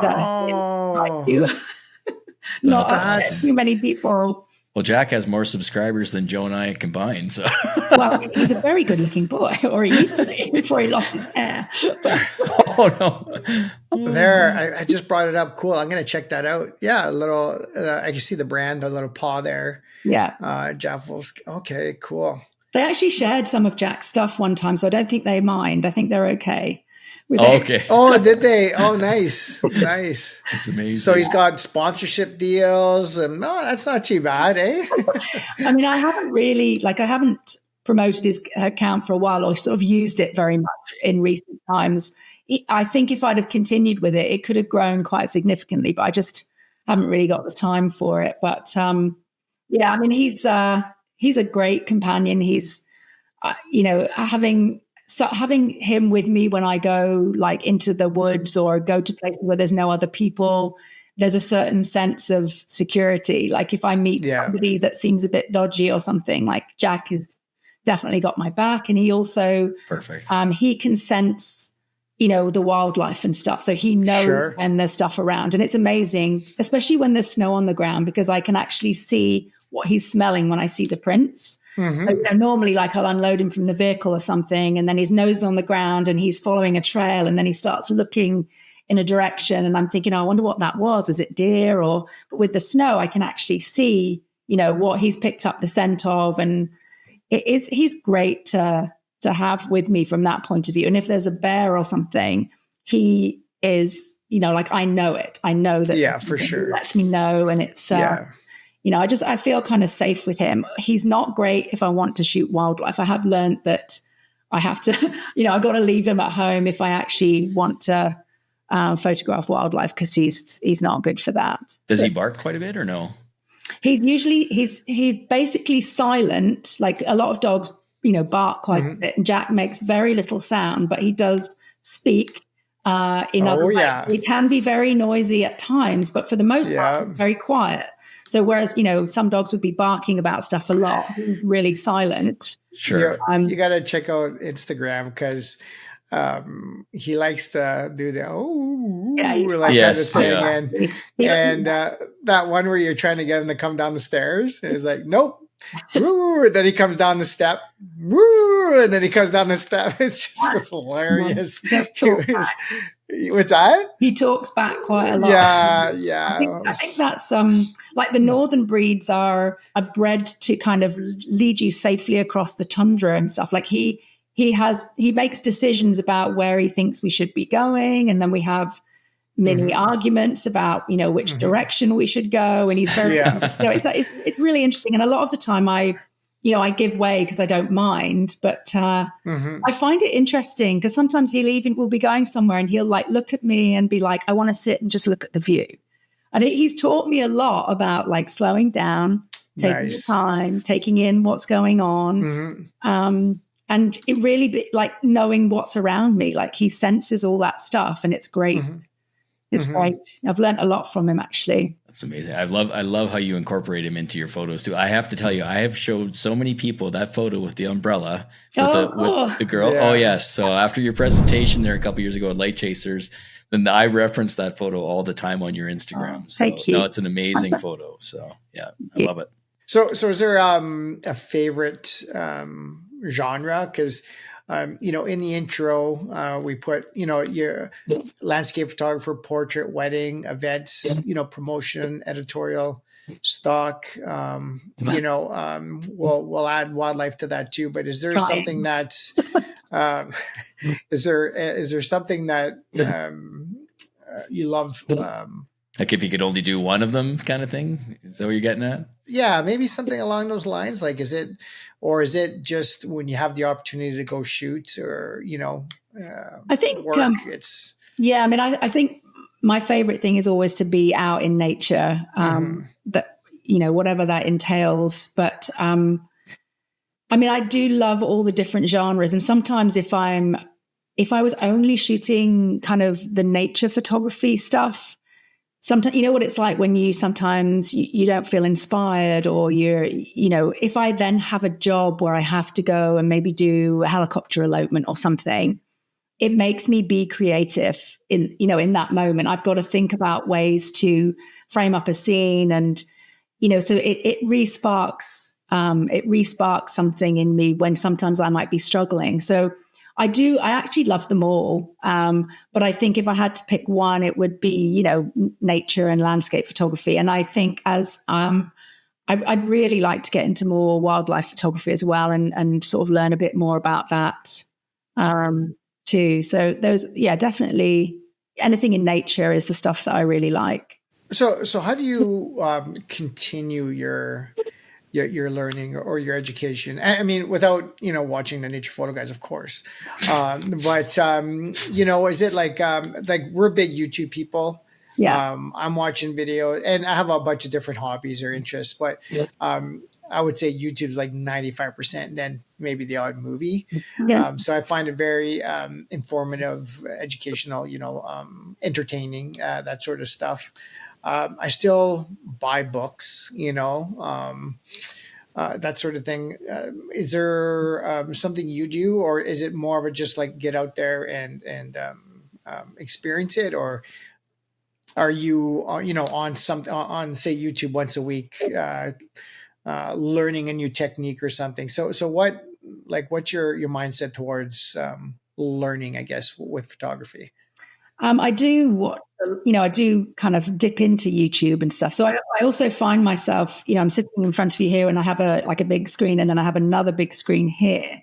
not too many people. Well, Jack has more subscribers than Joe and I combined. So, well, he's a very good-looking boy, or he used to be before he lost his hair. Oh no! There, I just brought it up. Cool. I'm gonna check that out. Yeah, a little. I can see the brand, the little paw there. Yeah. Jack Wolfskin. Okay, cool. They actually shared some of Jack's stuff one time, so I don't think they mind. I think they're okay. Okay. Oh, did they? Oh, nice. Nice. That's amazing. So he's got sponsorship deals, and no, that's not too bad, eh? I mean, I haven't promoted his account for a while, or sort of used it very much in recent times. I think if I'd have continued with it, it could have grown quite significantly, but I just haven't really got the time for it. But yeah, I mean, he's a great companion. He's, having him with me when I go like into the woods or go to places where there's no other people, there's a certain sense of security. Like if I meet somebody that seems a bit dodgy or something, like Jack has definitely got my back. And he also, he can sense, the wildlife and stuff. So he knows when there's stuff around, and it's amazing, especially when there's snow on the ground, because I can actually see what he's smelling when I see the prints. Mm-hmm. So, normally, like I'll unload him from the vehicle or something, and then his nose is on the ground and he's following a trail, and then he starts looking in a direction, and I'm thinking, I wonder what that was. Was it deer? But with the snow, I can actually see, what he's picked up the scent of, and he's great to have with me from that point of view. And if there's a bear or something, he is, like I know it. I know that. Yeah, for sure. He lets me know, and it's. I feel kind of safe with him. He's not great if I want to shoot wildlife. I have learned that I have to, I've got to leave him at home if I actually want to photograph wildlife, because he's not good for that. Does he bark quite a bit or no? He's basically silent. Like a lot of dogs, bark quite a bit, and Jack makes very little sound, but he does speak in other ways. He can be very noisy at times, but for the most part, very quiet. So whereas, some dogs would be barking about stuff a lot, he's really silent. Sure. You got to check out Instagram, because he likes to do the kind of thing. And that one where you're trying to get him to come down the stairs is like, nope. Woo, and then he comes down the step. Woo, and then he comes down the step. It's just hilarious. What's that? He talks back quite a lot. Yeah. I think that's like the northern breeds are bred to kind of lead you safely across the tundra and stuff. Like he makes decisions about where he thinks we should be going, and then we have many arguments about which direction we should go. And he's very it's really interesting. And a lot of the time I give way because I don't mind, but I find it interesting because sometimes we'll be going somewhere and he'll like look at me and be like, I want to sit and just look at the view. And he's taught me a lot about like slowing down, taking your time, taking in what's going on. And it really like knowing what's around me. Like he senses all that stuff, and it's great. It's great. I've learned a lot from him, actually. That's amazing. I love how you incorporate him into your photos too. I have to tell you, I have showed so many people that photo with the umbrella with the girl. Yeah. Oh yes. So after your presentation there a couple years ago at Light Chasers, then I reference that photo all the time on your Instagram. Thank you. No, it's an amazing photo. So yeah, I love it. So is there a favorite genre? Because in the intro, we put, your landscape photographer, portrait, wedding, events, promotion, editorial, stock. We'll add wildlife to that too. But is there something that, is there something that you love? Like if you could only do one of them, kind of thing. Is that what you're getting at? Yeah, maybe something along those lines. Like, is it just when you have the opportunity to go shoot, or I think work? I mean, I think my favorite thing is always to be out in nature, that, whatever that entails. But I mean, I do love all the different genres. And sometimes if I was only shooting kind of the nature photography stuff, sometimes, what it's like when sometimes you don't feel inspired, or if I then have a job where I have to go and maybe do a helicopter elopement or something, it makes me be creative in that moment. I've got to think about ways to frame up a scene, and, so it re-sparks something in me when sometimes I might be struggling. So I actually love them all. But I think if I had to pick one, it would be, nature and landscape photography. And I think I'd really like to get into more wildlife photography as well, and sort of learn a bit more about that too. So definitely anything in nature is the stuff that I really like. So how do you continue your learning or your education? I mean, without, watching the nature photo guys, of course. But is it like we're big YouTube people? Yeah. I'm watching video, and I have a bunch of different hobbies or interests, but I would say YouTube's like 95%, and then maybe the odd movie. Yeah. So I find it very informative, educational, entertaining, that sort of stuff. I still buy books, that sort of thing. Is there something you do, or is it more of a just like get out there and experience it, or are you on say YouTube once a week, learning a new technique or something? So what's your mindset towards learning, I guess, with photography? I do I do kind of dip into YouTube and stuff. So I also find myself, I'm sitting in front of you here, and I have a big screen, and then I have another big screen here.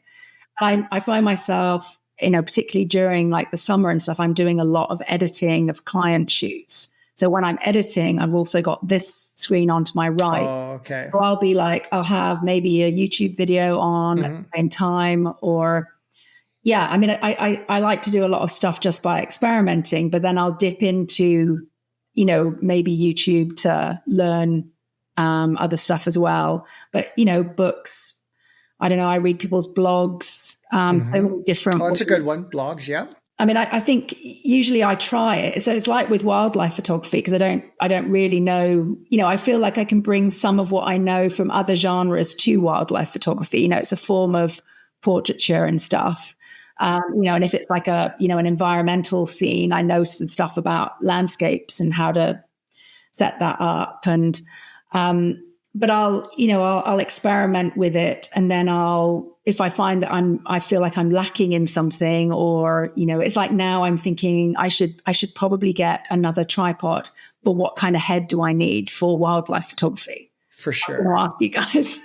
I find myself, particularly during like the summer and stuff, I'm doing a lot of editing of client shoots. So when I'm editing, I've also got this screen onto my right. Oh, okay. So I'll have maybe a YouTube video on at the same time, or I mean, I like to do a lot of stuff just by experimenting, but then I'll dip into, maybe YouTube to learn other stuff as well. But, books, I don't know, I read people's blogs, so many different. Oh, that's a good one. Blogs, yeah. I mean, I think usually I try it. So it's like with wildlife photography, because I don't really know, I feel like I can bring some of what I know from other genres to wildlife photography. It's a form of portraiture and stuff. And if it's like an environmental scene, I know some stuff about landscapes and how to set that up. And, but I'll experiment with it. And then if I find that I feel like I'm lacking in something, or, it's like now I'm thinking I should probably get another tripod, but what kind of head do I need for wildlife photography? For sure. I'm going to ask you guys.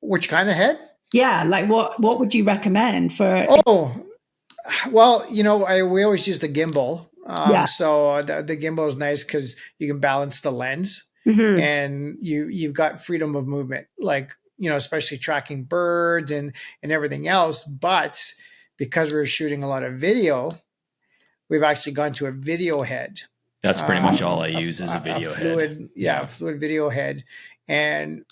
Which kind of head? Yeah, like what would you recommend for? Oh, well, we always use the gimbal. So the gimbal is nice because you can balance the lens, and you've got freedom of movement, like, especially tracking birds and everything else. But because we're shooting a lot of video, we've actually gone to a video head. That's pretty much all I use is a video head. Fluid video head. And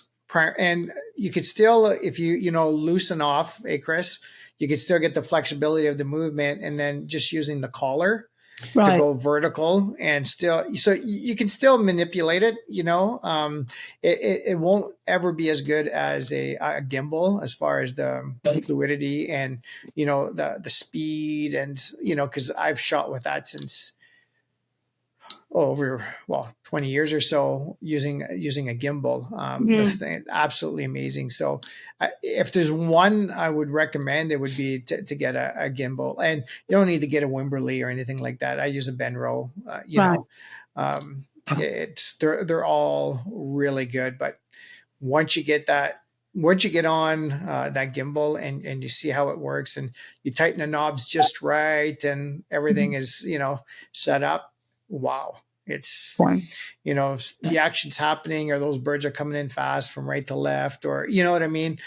you could still, if you loosen off, Chris, you could still get the flexibility of the movement, and then just using the collar to go vertical, and still, so you can still manipulate it. It won't ever be as good as a gimbal as far as the fluidity and the speed, and because I've shot with that since over 20 years or so using a gimbal. This thing absolutely amazing. So if there's one I would recommend, it would be to get a gimbal, and you don't need to get a Wimberley or anything like that. I use a Benro. They're all really good, but once you get on that gimbal and you see how it works, and you tighten the knobs just right, and everything is set up. Wow. It's, Fine. the action's happening, or those birds are coming in fast from right to left, or you know what I mean.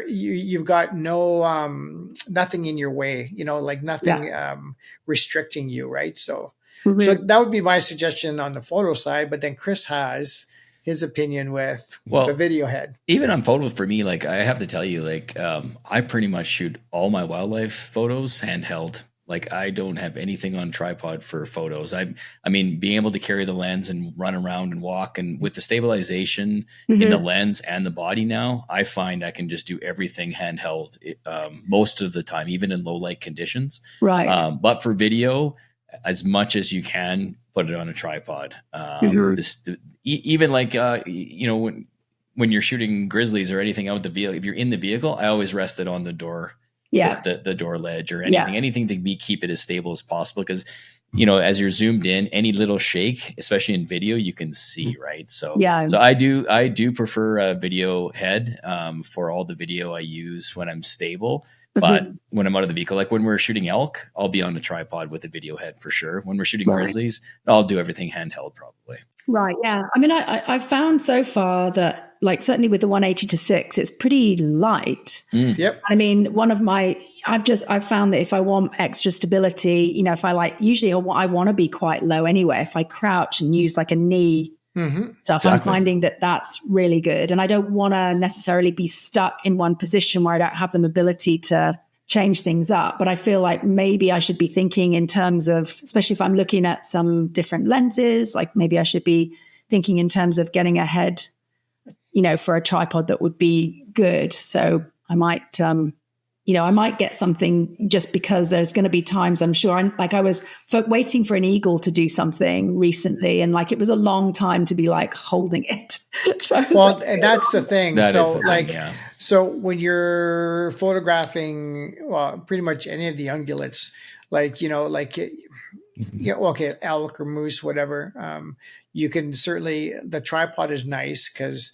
You've got nothing in your way, like nothing restricting you, right? So that would be my suggestion on the photo side. But then Chris has his opinion with the video head. Even on photos, for me, like I have to tell you, like I pretty much shoot all my wildlife photos handheld. Like I don't have anything on tripod for photos. I mean, being able to carry the lens and run around and walk, and with the stabilization in the lens and the body now, I find I can just do everything handheld most of the time, even in low light conditions. Right. But for video, as much as you can, put it on a tripod. Even like when you're shooting grizzlies or anything out the vehicle, if you're in the vehicle, I always rest it on the door. The door ledge or anything to keep it as stable as possible. Because, as you're zoomed in, any little shake, especially in video, you can see, right? So I do prefer a video head for all the video I use when I'm stable. But when I'm out of the vehicle, like when we're shooting elk, I'll be on a tripod with a video head for sure. When we're shooting grizzlies, I'll do everything handheld probably. Right. Yeah. I mean, I've found so far that, like, certainly with the 180-6, it's pretty light. Yep. I mean, I've found that if I want extra stability, if I usually I want to be quite low anyway. If I crouch and use like a knee stuff, I'm finding that that's really good. And I don't want to necessarily be stuck in one position where I don't have the mobility to change things up. But I feel like maybe I should be thinking in terms of, especially if I'm looking at some different lenses, like maybe I should be thinking in terms of getting a head, for a tripod that would be good. So I might, I might get something, just because there's going to be times, I'm sure. And like I was waiting for an eagle to do something recently, and like it was a long time to be like holding it. And that's the thing. So when you're photographing, pretty much any of the ungulates, elk or moose, whatever, you can certainly, the tripod is nice because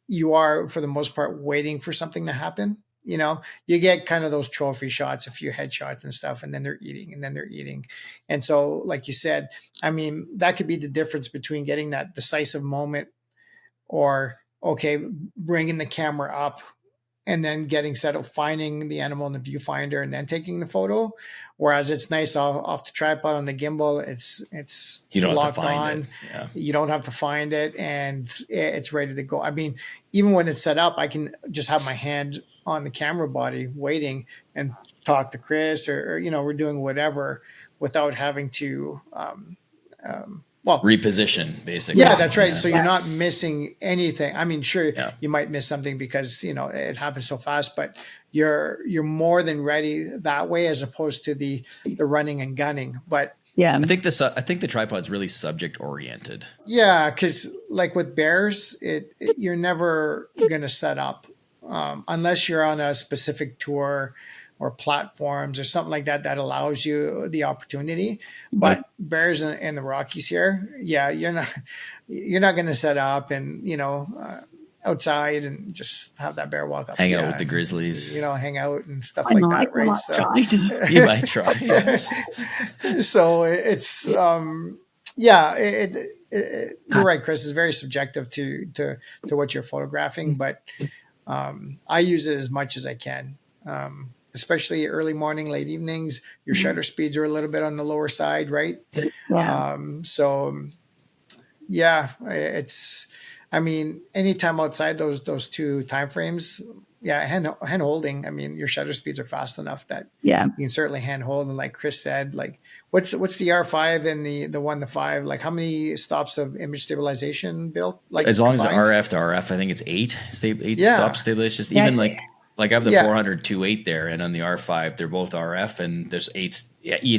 you are, for the most part, waiting for something to happen. You get kind of those trophy shots, a few headshots and stuff, and then they're eating. And so, like you said, I mean, that could be the difference between getting that decisive moment or, bringing the camera up and then getting settled, finding the animal in the viewfinder and then taking the photo. Whereas it's nice off the tripod on the gimbal, it's you don't locked have to find on. it. Yeah. You don't have to find it, and it's ready to go. I mean, even when it's set up, I can just have my hand on the camera body waiting and talk to Chris or we're doing whatever without having to reposition, basically. Yeah, that's right. So you're not missing anything. I mean, sure, you might miss something because it happens so fast, but you're more than ready that way, as opposed to the running and gunning. But I think the tripod's really subject oriented. Yeah, because like with bears, you're never gonna set up unless you're on a specific tour or platforms or something like that allows you the opportunity. But bears in the Rockies here, you're not going to set up and outside and just have that bear walk up, hang out with the grizzlies, hang out and stuff like that, right? So you might try. Yes. So it's you're right, Chris. It's very subjective to what you're photographing, but I use it as much as I can. Especially early morning, late evenings, your shutter speeds are a little bit on the lower side, right? It's, I mean, anytime outside those two time frames, hand holding. I mean, your shutter speeds are fast enough that you can certainly hand hold. And like Chris said, like what's the R5 and the 1-5? Like how many stops of image stabilization built? Like as long combined? as RF to RF, I think it's 8 stop stabilization. Even like I have the 400 2.8 there, and on the R5 they're both RF, and there's 8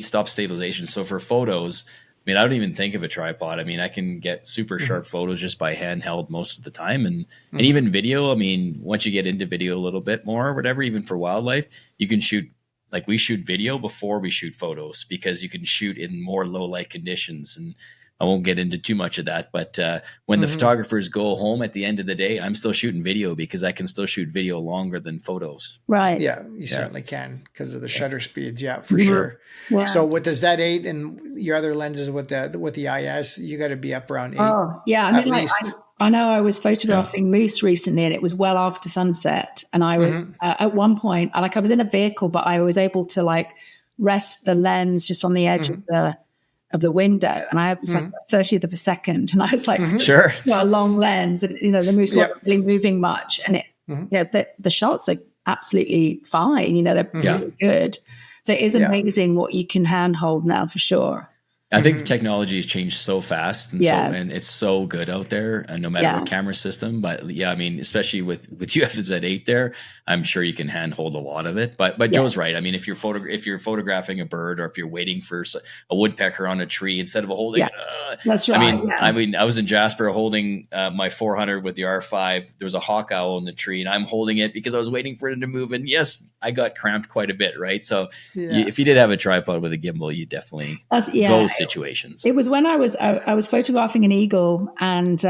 stop stabilization. So for photos, I mean, I don't even think of a tripod. I mean, I can get super sharp photos just by handheld most of the time, and even video. I mean, once you get into video a little bit more, or whatever, even for wildlife, you can shoot. Like we shoot video before we shoot photos because you can shoot in more low light conditions, and I won't get into too much of that, but when the photographers go home at the end of the day, I'm still shooting video because I can still shoot video longer than photos. Right. Yeah, you certainly can because of the shutter speeds. Yeah, for sure. Yeah. So with the Z8 and your other lenses with the IS, you got to be up around 8. Oh, yeah. I mean, I know I was photographing moose recently, and it was well after sunset. And I was at one point, I was in a vehicle, but I was able to like rest the lens just on the edge of the window, and I was like 30th of a second, and I was like, sure, a long lens, and the moose wasn't really moving much, and it, the shots are absolutely fine. They're really good. So it is amazing what you can handhold now, for sure. I think the technology has changed so fast, and and it's so good out there, and no matter what camera system. But I mean, especially with you have the Z8 there, I'm sure you can handhold a lot of it. But Joe's right. I mean, if you're photographing a bird, or if you're waiting for a woodpecker on a tree instead of holding it, that's right. I mean, I was in Jasper holding my 400 with the R5. There was a hawk owl in the tree, and I'm holding it because I was waiting for it to move. And yes, I got cramped quite a bit, right? So if you did have a tripod with a gimbal, you definitely those situations. It was when I was photographing an eagle, and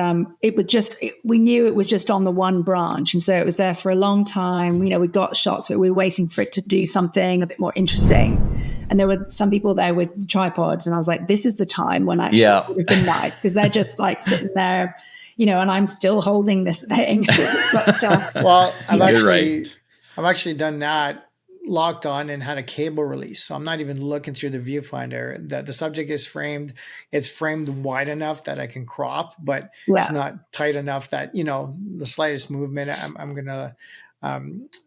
it was we knew it was just on the one branch, and so it was there for a long time. We got shots, but we were waiting for it to do something a bit more interesting. And there were some people there with tripods, and I was like, "This is the time when I would have been nice," because they're just like sitting there, and I'm still holding this thing. But, well, I've actually done that. Locked on and had a cable release, so I'm not even looking through the viewfinder. The subject is framed. It's framed wide enough that I can crop, but it's not tight enough that the slightest movement I'm gonna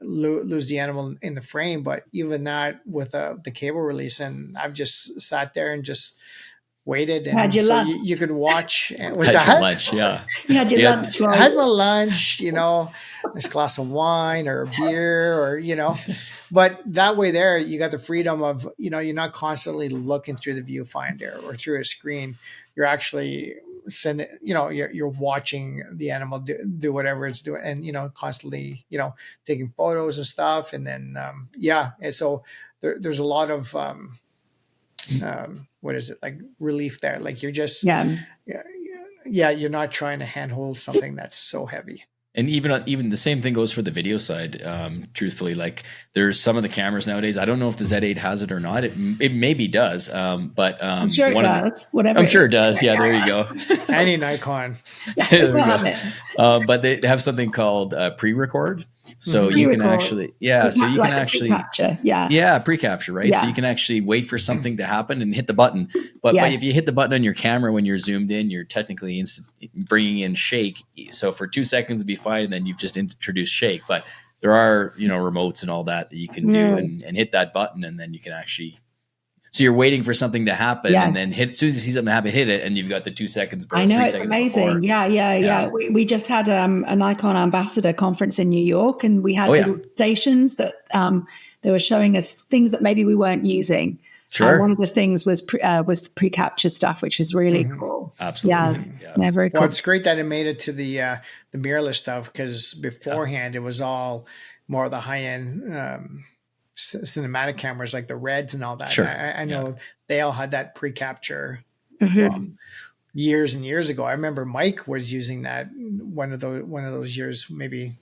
lose the animal in the frame. But even that with the cable release, and I've just sat there and just waited, and so you could watch. Had your lunch, yeah. You had your lunch, right? I had my lunch, this glass of wine or a beer, or but that way there, you got the freedom of, you're not constantly looking through the viewfinder or through a screen. You're actually sending, you're watching the animal do whatever it's doing, and constantly, taking photos and stuff, and then and so there's a lot of what is it, like relief there? Like you're just you're not trying to handhold something that's so heavy. And even the same thing goes for the video side. Truthfully, like there's some of the cameras nowadays. I don't know if the Z8 has it or not. It maybe does. But I'm sure it does. I'm sure it does. Yeah, there you go. Any Nikon. But they have something called pre-record. So you can actually, so you can actually pre-capture, pre-capture, right? So you can actually wait for something to happen and hit the button. But if you hit the button on your camera when you're zoomed in, you're technically bringing in shake. So for 2 seconds it'd be fine, and then you've just introduced shake. But there are remotes and all that you can do and hit that button, and then you can actually. So you're waiting for something to happen, and then as soon as you see something happen, hit it, and you've got the 2 seconds. I know, it's amazing. Before. Yeah. We just had a Nikon Ambassador conference in New York, and we had little stations that they were showing us things that maybe we weren't using. Sure. One of the things was pre-capture stuff, which is really cool. Absolutely. Yeah, very cool. Well, it's great that it made it to the mirrorless stuff, because beforehand it was all more of the high-end cinematic cameras like the Reds and all that. Sure. I know they all had that pre-capture years and years ago. I remember Mike was using that one of those years, maybe.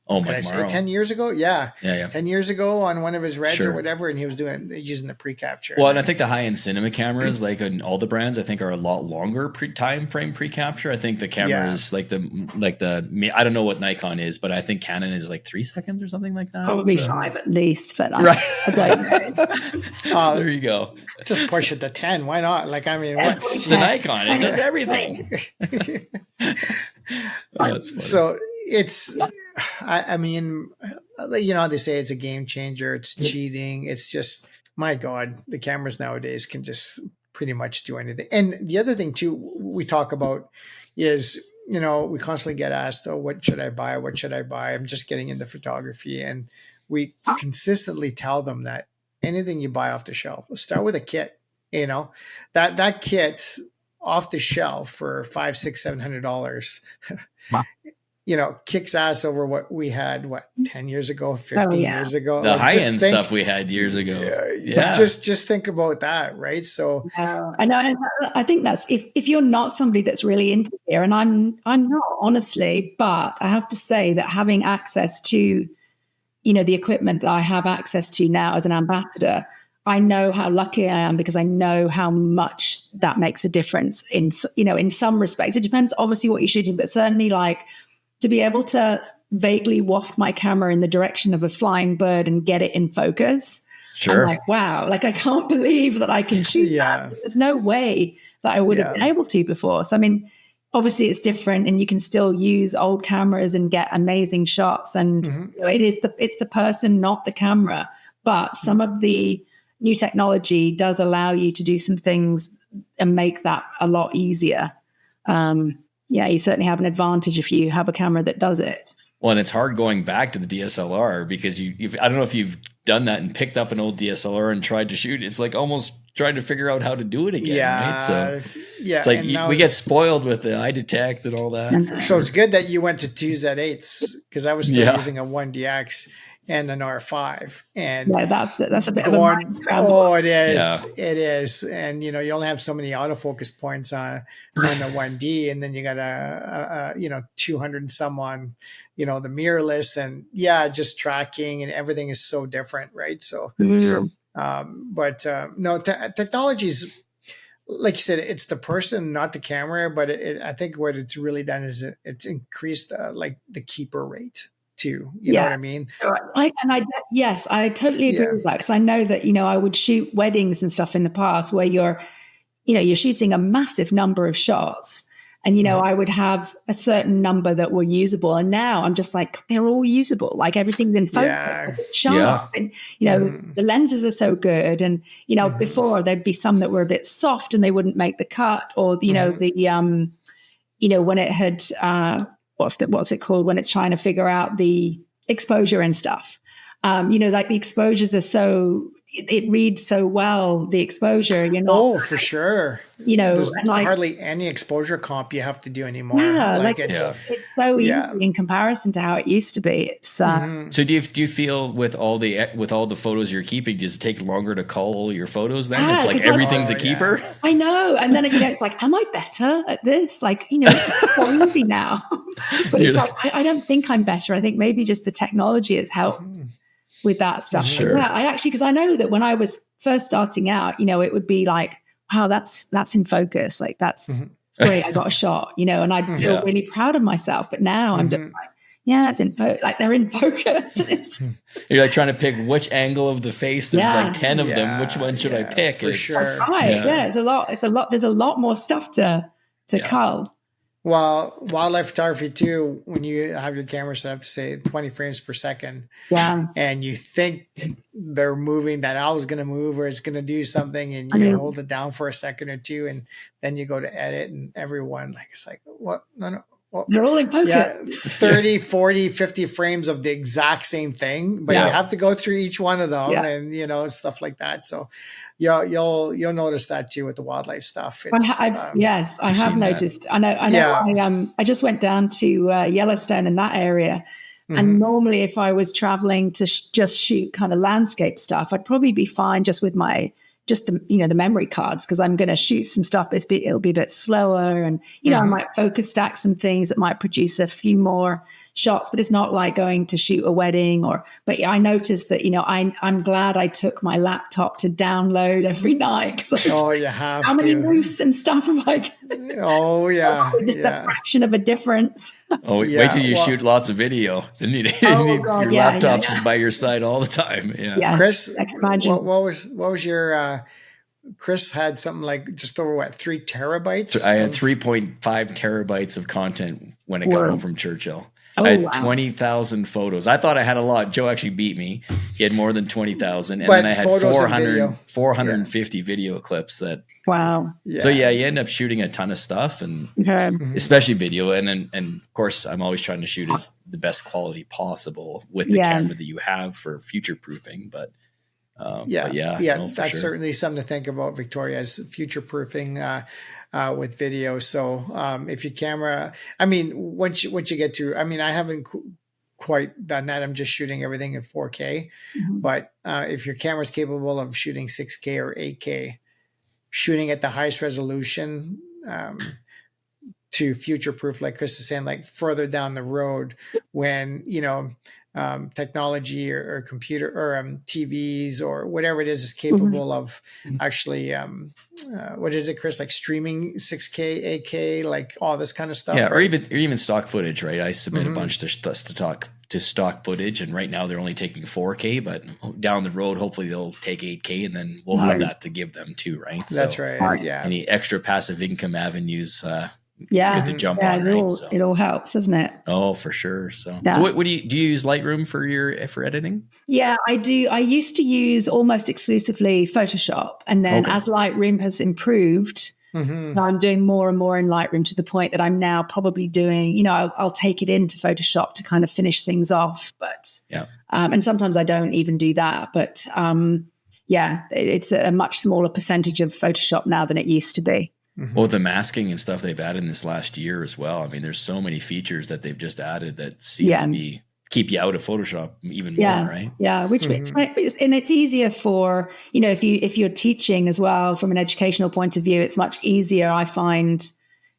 Oh, Can I say 10 years ago? Yeah. 10 years ago on one of his Reds or whatever, and he was using the pre-capture. Well, and I think the high-end cinema cameras, like in all the brands, I think are a lot longer time frame pre-capture. I think the cameras, like the I don't know what Nikon is, but I think Canon is like 3 seconds or something like that. Probably 5 at least, but I don't know. There you go. Just push it to 10. Why not? Like, I mean, it's a Nikon. It does everything. That's funny. So it's, I mean, they say it's a game changer. It's cheating. It's just, my God, the cameras nowadays can just pretty much do anything. And the other thing too, we talk about is, we constantly get asked, oh, what should I buy? What should I buy? I'm just getting into photography. And we consistently tell them that anything you buy off the shelf, let's start with a kit, that kit off the shelf for $500, $600, $700. kicks ass over what we had, 10 years ago, 15 years ago. The high-end stuff we had years ago. Yeah. Just think about that, right? So I know. I think that's if you're not somebody that's really into gear, and I'm not, honestly, but I have to say that having access to, the equipment that I have access to now as an ambassador, I know how lucky I am, because I know how much that makes a difference in some respects. It depends obviously what you're shooting, but certainly like to be able to vaguely waft my camera in the direction of a flying bird and get it in focus. Sure. I'm like, wow, like I can't believe that I can shoot that. There's no way that I would have been able to before. So, I mean, obviously it's different, and you can still use old cameras and get amazing shots. And it's the person, not the camera. But some of the new technology does allow you to do some things and make that a lot easier. You certainly have an advantage if you have a camera that does it. Well, and it's hard going back to the DSLR, because I don't know if you've done that and picked up an old DSLR and tried to shoot. It's like almost trying to figure out how to do it again. Right? So it's like we get spoiled with the eye detect and all that. So it's good that you went to 2 Z8s, because I was still using a 1DX and an R5, and that's a bit of a mind scramble. Oh, it is. It is. And you only have so many autofocus points on the 1D, and then you got a 200 and some on the mirrorless, and just tracking, and everything is so different, right? So technology's, like you said, it's the person, not the camera. But I think what it's really done is it's increased like the keeper rate too. You know what I mean? I totally agree with that, because I know that, I would shoot weddings and stuff in the past where you're shooting a massive number of shots, and, I would have a certain number that were usable. And now I'm just like, they're all usable. Like everything's in focus, sharp. And, the lenses are so good. And, before there'd be some that were a bit soft and they wouldn't make the cut, or, when it had, what's it called when it's trying to figure out the exposure and stuff. Like the exposures are it reads so well, the exposure, for sure. There's hardly any exposure comp you have to do anymore. It's so easy in comparison to how it used to be. It's So do you feel with all the photos you're keeping, does it take longer to cull your photos then? If like everything's a keeper? I know. And then it's like, am I better at this? Like, it's so easy now. But it's like, I don't think I'm better. I think maybe just the technology has helped with that stuff. Sure. I actually, because I know that when I was first starting out, it would be like, wow, that's in focus. Like that's great. I got a shot, and I'd feel really proud of myself. But now I'm just like, it's in focus. Like they're in focus. You're like trying to pick which angle of the face. There's like 10 of them. Which one should I pick? For sure. It's a lot. There's a lot more stuff to cull. Well, wildlife photography too, when you have your camera set up to say 20 frames per second, and you think they're moving, that owl's going to move or it's going to do something, and you hold it down for a second or two, and then you go to edit, and everyone it's like, what? No. Well, they're all in focus. 30, 40, 50 frames of the exact same thing, but you have to go through each one of them, and stuff like that. So you'll notice that too with the wildlife stuff. I have noticed. That. I know. I just went down to Yellowstone in that area, and normally if I was traveling to just shoot kind of landscape stuff, I'd probably be fine just with the memory cards, because I'm going to shoot some stuff. It'll be a bit slower, and I might focus stack some things that might produce a few more shots, but it's not like going to shoot a wedding but I noticed that, I'm glad I took my laptop to download every night. You have how many roofs and stuff am I just a fraction of a difference. Wait till you shoot lots of video. Then you need your laptops by your side all the time. Yes, Chris, I can imagine. What was your Chris had something like just over 3 terabytes? I had 3.5 terabytes of content when it got home from Churchill. I had 20,000 photos. I thought I had a lot. Joe actually beat me. He had more than 20,000. And then I had 450 video clips Wow. Yeah. So you end up shooting a ton of stuff, and especially video. And of course, I'm always trying to shoot as the best quality possible with the camera that you have for future proofing. But That's sure. certainly something to think about, Victoria, as future proofing with video. So if your camera, I mean, once you get to, I mean, I haven't quite done that. I'm just shooting everything in 4K. But if your camera is capable of shooting 6K or 8K, shooting at the highest resolution to future proof, like Chris is saying, like further down the road when, technology or computer or TVs or whatever it is capable of actually, what is it, Chris? Like streaming 6K, 8K, like all this kind of stuff. Yeah, right? or even stock footage, right? I submit a bunch to stock footage, and right now they're only taking 4K, but down the road, hopefully they'll take 8K, and then we'll have that to give them too, right? That's right. Yeah. Any extra passive income avenues, it's good to jump on, right? It all helps, doesn't it? Oh, for sure. So what do you use Lightroom for editing? Yeah, I do. I used to use almost exclusively Photoshop, and then as Lightroom has improved, I'm doing more and more in Lightroom to the point that I'm now probably doing, I'll take it into Photoshop to kind of finish things off, but and sometimes I don't even do that, but it's a much smaller percentage of Photoshop now than it used to be. Well, the masking and stuff they've added in this last year as well. I mean, there's so many features that they've just added that seem to keep you out of Photoshop even more, right? Yeah, which and it's easier for, if you're teaching as well from an educational point of view, it's much easier, I find,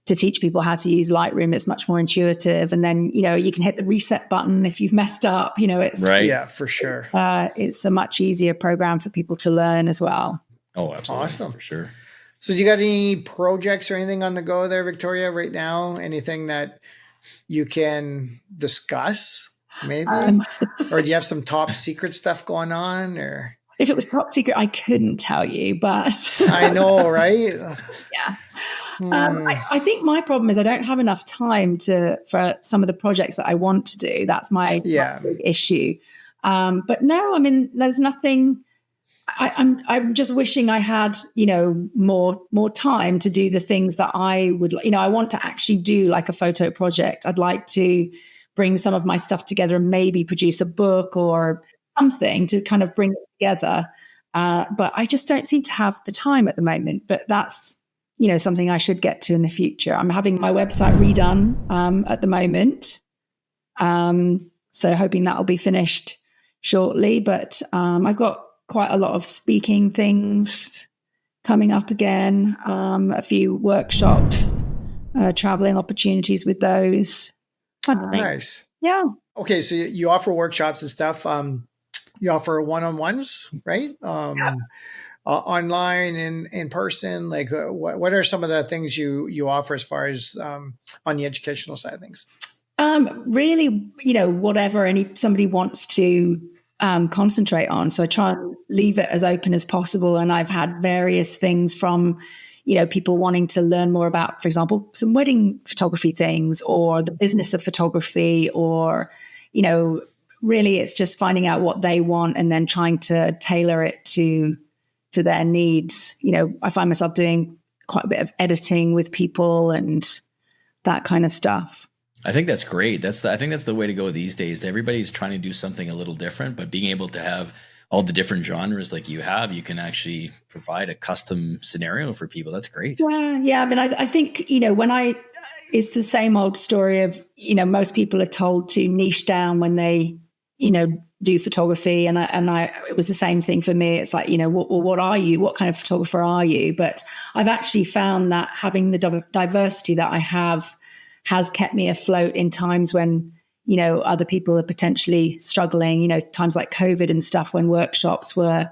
to teach people how to use Lightroom. It's much more intuitive, and then you can hit the reset button if you've messed up. It's right. Yeah, for sure. It's a much easier program for people to learn as well. Oh, absolutely, awesome, for sure. So do you got any projects or anything on the go there, Victoria, right now? Anything that you can discuss maybe? Or do you have some top secret stuff going on? Or if it was top secret, I couldn't tell you, but I know, right? Yeah. I think my problem is I don't have enough time for some of the projects that I want to do. That's my big issue. But no, I mean, there's nothing. I'm just wishing I had, more time to do the things that I would, I want to actually do like a photo project. I'd like to bring some of my stuff together and maybe produce a book or something to kind of bring it together. But I just don't seem to have the time at the moment. But that's, something I should get to in the future. I'm having my website redone at the moment. So hoping that will be finished shortly. But I've got quite a lot of speaking things coming up again, a few workshops, traveling opportunities with those. Nice. Yeah. Okay, so you offer workshops and stuff. You offer one-on-ones, right? Online and in person. Like, what are some of the things you offer as far as on the educational side of things? Really, whatever somebody wants to concentrate on. So I try and leave it as open as possible. And I've had various things from, people wanting to learn more about, for example, some wedding photography things or the business of photography, or, really it's just finding out what they want and then trying to tailor it to their needs. I find myself doing quite a bit of editing with people and that kind of stuff. I think that's great. I think that's the way to go these days. Everybody's trying to do something a little different, but being able to have all the different genres like you can actually provide a custom scenario for people. That's great. Yeah. I mean, I think, it's the same old story of, most people are told to niche down when they, do photography. And it was the same thing for me. It's like, what are you? What kind of photographer are you? But I've actually found that having the diversity that I have has kept me afloat in times when, other people are potentially struggling, times like COVID and stuff, when workshops were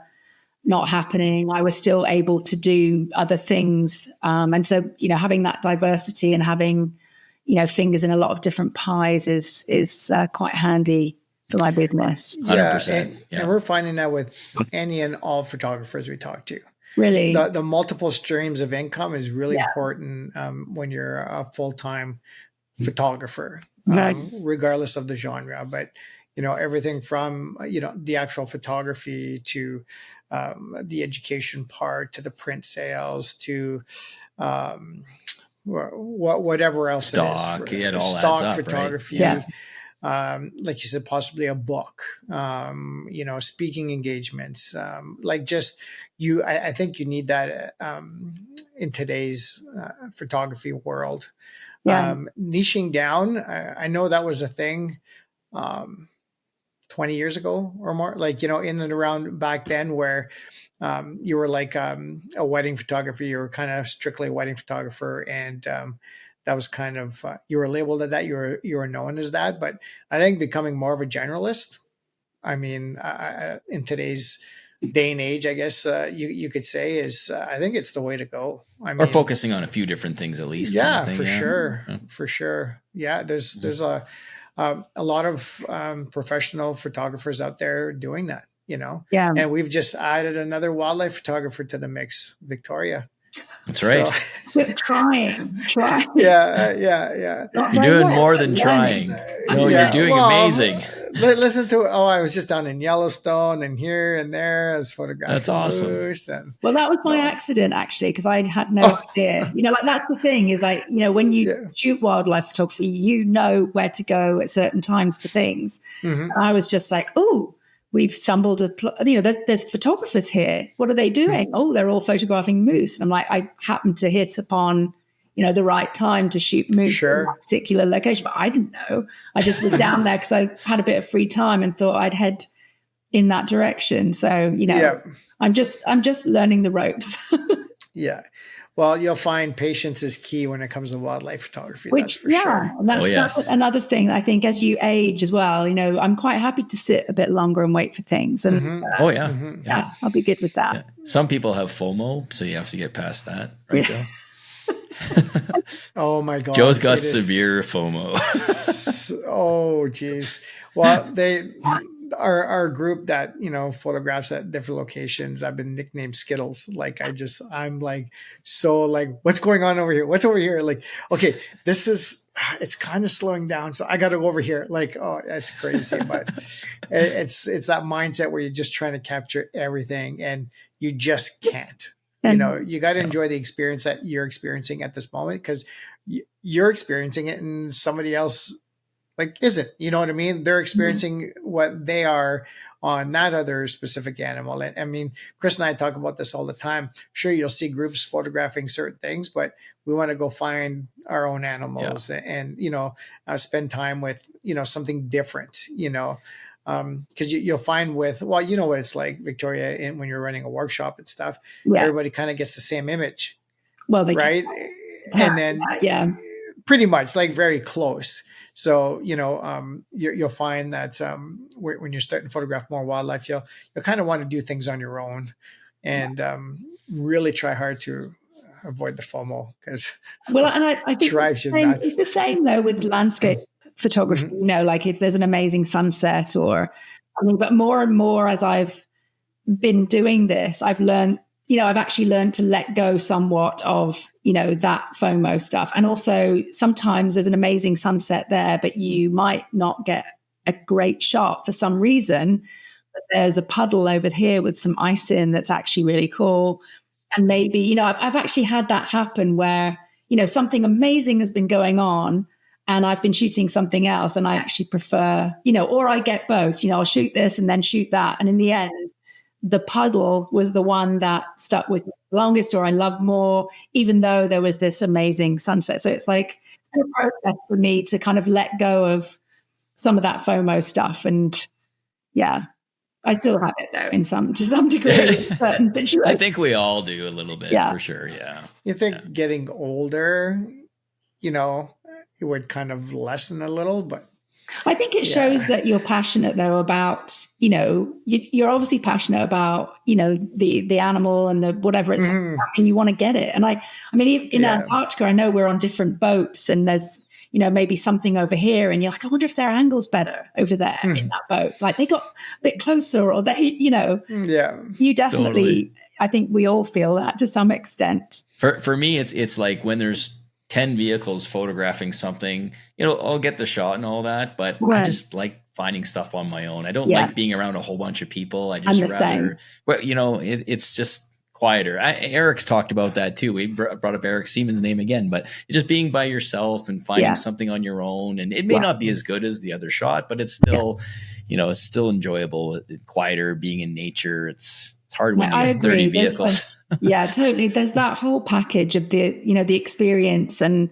not happening. I was still able to do other things. And so, having that diversity and having, fingers in a lot of different pies is quite handy for my business. 100%. And we're finding that with any and all photographers we talk to. Really? The multiple streams of income is really important when you're a full-time photographer, regardless of the genre. But, everything from, the actual photography to the education part, to the print sales, to whatever else stock, it is. It all stock adds up, photography. right? like you said, possibly a book, speaking engagements, I think you need that in today's photography world. Yeah. Niching down, I know that was a thing 20 years ago or more, in and around back then, where you were like a wedding photographer. You were kind of strictly a wedding photographer, and that was kind of you were labeled as that. You were known as that. But I think becoming more of a generalist. I mean, in today's day and age, I guess you could say is I think it's the way to go. Or focusing on a few different things at least. Yeah, for sure, for sure. Yeah, there's a lot of professional photographers out there doing that. Yeah. And we've just added another wildlife photographer to the mix, Victoria. That's right. Trying. Yeah. You're doing more than trying. No, you're doing amazing. Listen to I was just down in Yellowstone and here and there as photographing. That's awesome. Well, that was my accident actually, because I had no idea. That's the thing is when you shoot wildlife photography, you know where to go at certain times for things. Mm-hmm. And I was just like, oh, we've stumbled there's photographers here. What are they doing? Mm-hmm. Oh, they're all photographing moose. And I'm like, I happened to hit upon the right time to shoot moose in that particular location. But I didn't know. I just was down there because I had a bit of free time and thought I'd head in that direction. So, I'm just learning the ropes. Yeah. Well, you'll find patience is key when it comes to wildlife photography. That's for sure. And that's another thing. I think as you age as well, I'm quite happy to sit a bit longer and wait for things. And yeah, I'll be good with that. Yeah. Some people have FOMO, so you have to get past that, right, Joe? Oh my God. Joe's got severe FOMO. Oh geez. Well, our group that, photographs at different locations, I've been nicknamed Skittles. I'm like, so like, what's going on over here? What's over here? Like, okay, it's kind of slowing down. So I got to go over here. Like, oh, it's crazy. But it's that mindset where you're just trying to capture everything and you just can't. You got to enjoy the experience that you're experiencing at this moment, because you're experiencing it and somebody else isn't. You know what I mean? They're experiencing what they are on that other specific animal. And I mean, Chris and I talk about this all the time. Sure, you'll see groups photographing certain things, but we want to go find our own animals and spend time with something different. Because you'll find what it's like, Victoria, when you're running a workshop and stuff, everybody kind of gets the same image. Well, right. And then pretty much very close. So, you'll find that when you're starting to photograph more wildlife, you'll kind of want to do things on your own and really try hard to avoid the FOMO, because and I think drives you nuts. It's the same though with landscape photography, if there's an amazing sunset but more and more as I've been doing this, I've learned, I've actually learned to let go somewhat of, that FOMO stuff. And also sometimes there's an amazing sunset there, but you might not get a great shot for some reason, but there's a puddle over here with some ice in that's actually really cool. And maybe, I've actually had that happen where, something amazing has been going on and I've been shooting something else and I actually prefer, or I get both, I'll shoot this and then shoot that. And in the end, the puddle was the one that stuck with me the longest, or I love more, even though there was this amazing sunset. So it's like a process for me to kind of let go of some of that FOMO stuff. And I still have it though, to some degree. I think we all do a little bit, for sure. Yeah. You think getting older, it would kind of lessen a little, but I think it shows that you're passionate though about, you're obviously passionate about, the animal and the whatever it's and you want to get it. And I mean, in Antarctica, I know we're on different boats and there's, maybe something over here and you're like, I wonder if their angle's better over there in that boat. Like they got a bit closer or they, you definitely, totally. I think we all feel that to some extent. For me, it's like when there's 10 vehicles photographing something, I'll get the shot and all that, but I just like finding stuff on my own. I don't like being around a whole bunch of people. I just rather, it's just quieter. Eric's talked about that too. We brought up Eric Siemens' name again, but just being by yourself and finding something on your own, and it may not be as good as the other shot, but it's still, it's still enjoyable. Quieter, being in nature. It's hard when you have 30 vehicles. Yeah, totally. There's that whole package of the, the experience. And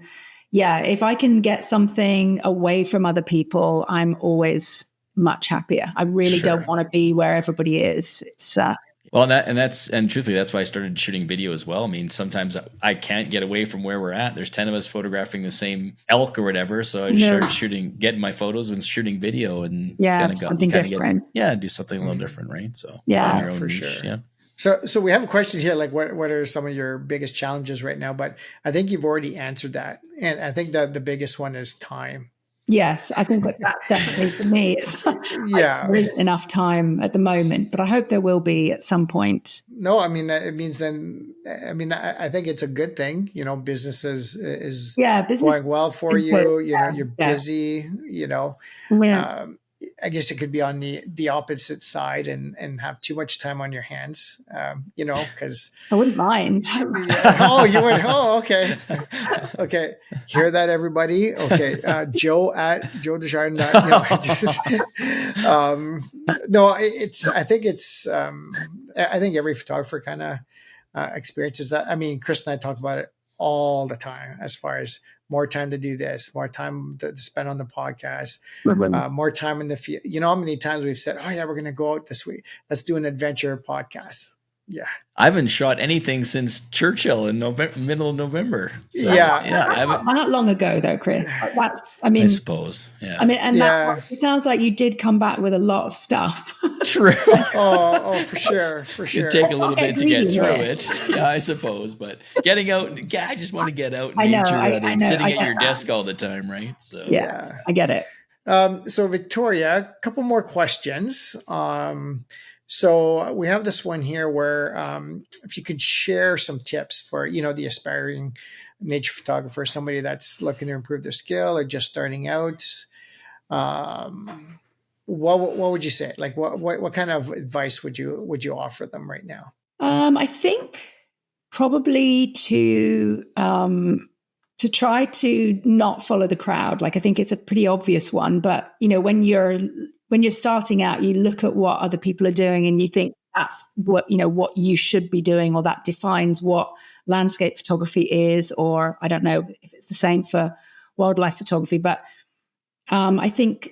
yeah, if I can get something away from other people, I'm always much happier. I really don't want to be where everybody is. It's well, and truthfully, that's why I started shooting video as well. I mean, sometimes I can't get away from where we're at. There's 10 of us photographing the same elk or whatever. So I started getting my photos and shooting video, and something different. Do something a little different, right? So for sure. Yeah. So we have a question here, like what are some of your biggest challenges right now? But I think you've already answered that. And I think that the biggest one is time. Yes, I think that definitely for me, it's there isn't enough time at the moment, but I hope there will be at some point. No, I mean, it means I think it's a good thing, business is business going well for you, you're busy, I guess it could be on the opposite side and have too much time on your hands, because I wouldn't mind. Oh, you would? Oh, okay. Okay. Hear that, everybody? Okay. Joe at Joe Desjardins. I think every photographer kind of experiences that. I mean, Chris and I talk about it all the time, as far as more time to do this, more time to spend on the podcast, more time in the field. You know how many times we've said, oh yeah, we're going to go out this week. Let's do an adventure podcast. Yeah. I haven't shot anything since Churchill in middle of November. So, not long ago though, Chris. I suppose. Yeah. That, it sounds like you did come back with a lot of stuff. True. oh, for sure. It'd take a little bit to get through it. Yeah, I suppose. But getting out, I just want to get out in nature rather than sitting at your desk all the time, right? So yeah, I get it. So Victoria, a couple more questions. So we have this one here where if you could share some tips for, the aspiring nature photographer, somebody that's looking to improve their skill or just starting out, what would you say? Like what kind of advice would you offer them right now? I think probably to try to not follow the crowd. Like I think it's a pretty obvious one, but when you're starting out, you look at what other people are doing and you think that's what you should be doing, or that defines what landscape photography is, or I don't know if it's the same for wildlife photography. But I think,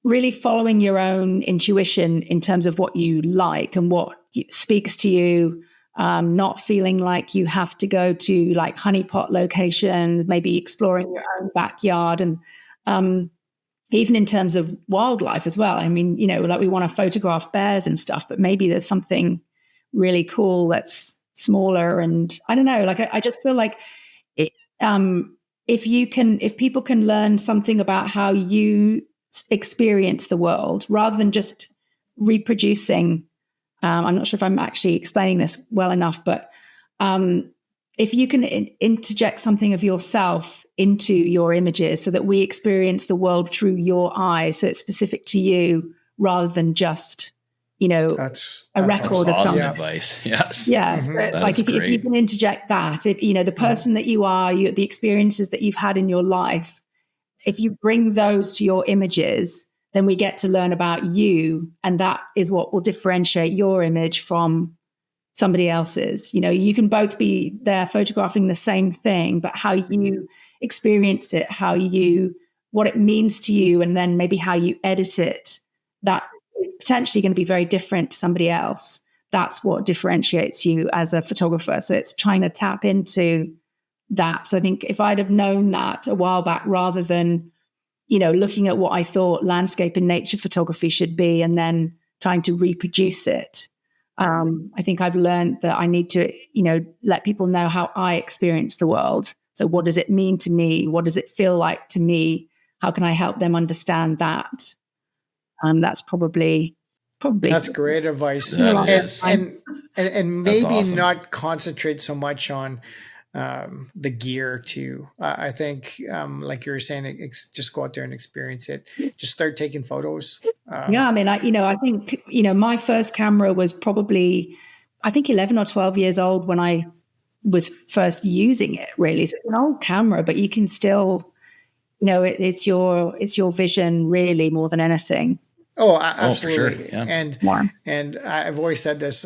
really following your own intuition in terms of what you like and what speaks to you, not feeling like you have to go to like honeypot locations, maybe exploring your own backyard, and even in terms of wildlife as well. I mean, like we want to photograph bears and stuff, but maybe there's something really cool that's smaller. And I don't know, like I just feel like it, if people can learn something about how you experience the world rather than just reproducing. I'm not sure if I'm actually explaining this well enough, but if you can interject something of yourself into your images so that we experience the world through your eyes, so it's specific to you rather than just, that's record of something. Advice. Yes. Yeah. So like if you can interject that, if, the person that you are, the experiences that you've had in your life, if you bring those to your images, then we get to learn about you. And that is what will differentiate your image from somebody else's. You can both be there photographing the same thing, but how you experience it, what it means to you, and then maybe how you edit it, that is potentially going to be very different to somebody else. That's what differentiates you as a photographer. So it's trying to tap into that. So I think if I'd have known that a while back, rather than, looking at what I thought landscape and nature photography should be and then trying to reproduce it, I think I've learned that I need to, let people know how I experience the world. So what does it mean to me? What does it feel like to me? How can I help them understand that? That's probably that's great advice. And maybe awesome. Not concentrate so much on the gear too. I think, like you were saying, just go out there and experience it. Just start taking photos. I think, my first camera was probably I think 11 or 12 years old when I was first using it, really. So it's an old camera, but you can still, it's your vision really more than anything. Oh, absolutely. For sure. Yeah. And I've always said this,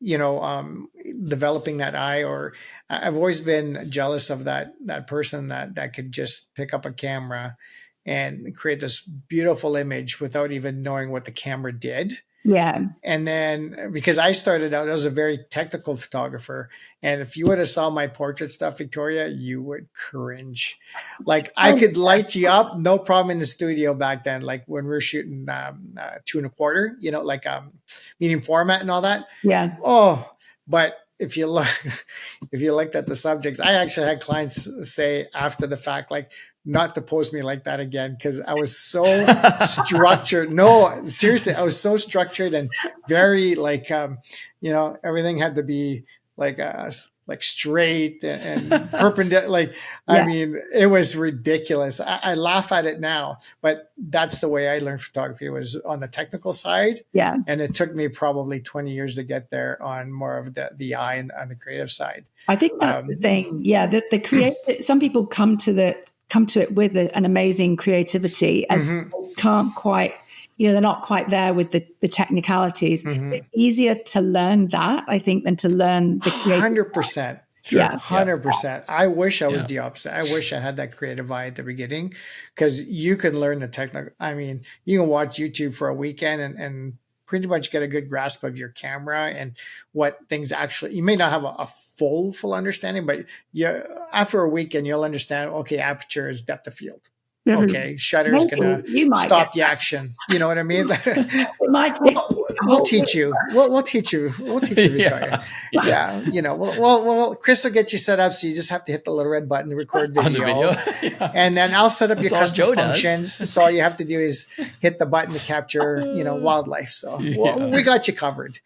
developing that eye, or I've always been jealous of that person that could just pick up a camera and create this beautiful image without even knowing what the camera did. Yeah. And then because I started out, I was a very technical photographer. And if you would have saw my portrait stuff, Victoria, you would cringe. Like I could light you up, no problem in the studio back then. Like when we were shooting 2.25, like medium format and all that. Yeah. Oh, but if you looked at the subjects, I actually had clients say after the fact, like, not to pose me like that again, because I was so structured. No, seriously, I was so structured and very everything had to be like straight and perpendicular. I mean, it was ridiculous. I laugh at it now, but that's the way I learned photography, was on the technical side. Yeah. And it took me probably 20 years to get there on more of the eye and on the creative side. I think that's the thing. Yeah. The creative, some people come to it with an amazing creativity and can't quite, they're not quite there with the technicalities. It's easier to learn that, I think, than to learn the creative. 100%. Sure. Yeah. 100%. I wish I was the opposite. I wish I had that creative eye at the beginning, because you can learn the technical. I mean, you can watch YouTube for a weekend and pretty much get a good grasp of your camera and what things actually, you may not have a full understanding, but after a weekend, you'll understand, okay, aperture is depth of field. Okay, shutter is going to stop the action. You know what I mean? We'll teach you. We'll teach you. We'll teach you, Victoria. Yeah. Well, Chris will get you set up, so you just have to hit the little red button to record video. On the video. And then I'll set up your custom functions. So all you have to do is hit the button to capture, wildlife. So we got you covered.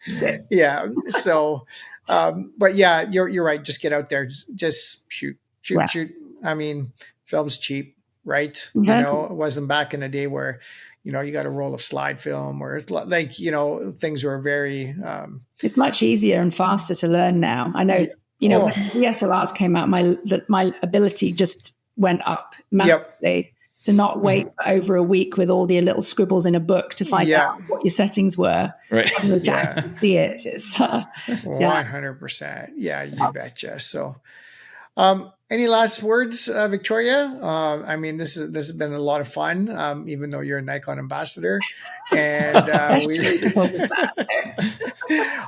Yeah. So, but yeah, you're right. Just get out there. Just shoot. I mean, film's cheap. Right. It wasn't back in the day where, you got a roll of slide film, or it's like, things were very, it's much easier and faster to learn now. I know, when DSLRs came out, my ability just went up massively to not wait over a week with all the little scribbles in a book to find out what your settings were. Right. And see it. It's 100%. Yeah, you betcha. So, any last words, Victoria? I mean, this has been a lot of fun, even though you're a Nikon ambassador. And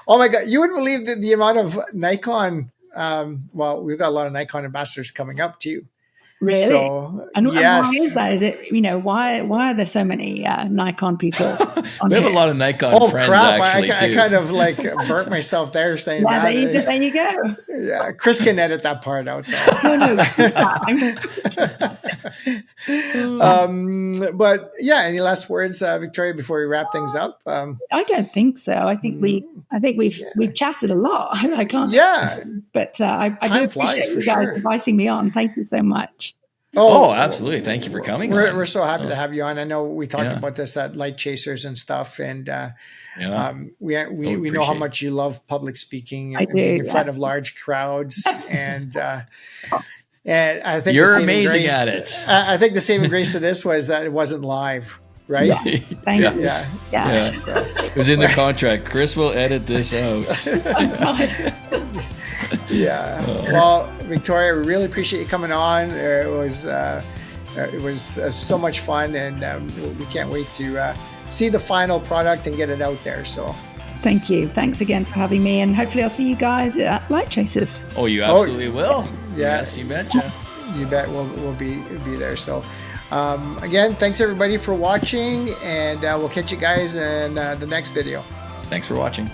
oh my God, you wouldn't believe the amount of Nikon. Well, we've got a lot of Nikon ambassadors coming up too. Really? So, and why is that? Is it, why are there so many Nikon people? We have a lot of Nikon friends, actually, I kind of burnt myself there saying that. There you go. Yeah, Chris can edit that part out, though. No. But yeah, any last words, Victoria, before we wrap things up? I don't think so. I think we've chatted a lot. I can't. Yeah. But I do appreciate you guys inviting me on. Thank you so much. Oh, absolutely. Thank you for coming. We're so happy to have you on. I know we talked about this at Light Chasers and stuff. And we know how much you love public speaking and being in front of large crowds. And I think you're amazing at it. I think the saving grace to this was that it wasn't live. Right? Yeah. Thank you. Yeah. So. It was in the contract. Chris will edit this out. Yeah. Well, Victoria, we really appreciate you coming on. It was so much fun, and we can't wait to see the final product and get it out there. So, thank you. Thanks again for having me, and hopefully I'll see you guys at Light Chasers. Oh, you absolutely will. Yeah. Yes, you betcha. You bet. We'll be there. So. Again, thanks everybody for watching, and we'll catch you guys in the next video. Thanks for watching.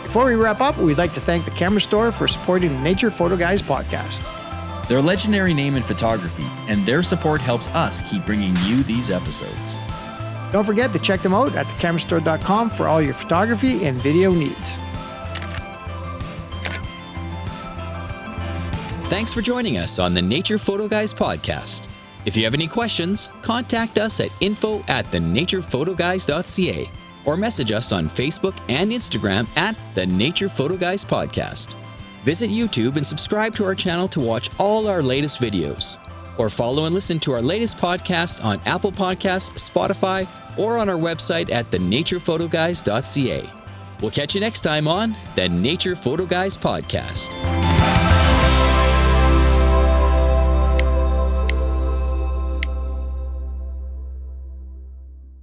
Before we wrap up, we'd like to thank the Camera Store for supporting the Nature Photo Guys podcast. They're a legendary name in photography, and their support helps us keep bringing you these episodes. Don't forget to check them out at thecamerastore.com for all your photography and video needs. Thanks for joining us on the Nature Photo Guys podcast. If you have any questions, contact us at info@thenaturePhotoGuys.ca or message us on Facebook and Instagram at the Nature Photo Guys Podcast. Visit YouTube and subscribe to our channel to watch all our latest videos. Or follow and listen to our latest podcast on Apple Podcasts, Spotify, or on our website at thenaturePhotoGuys.ca. We'll catch you next time on the Nature Photo Guys Podcast.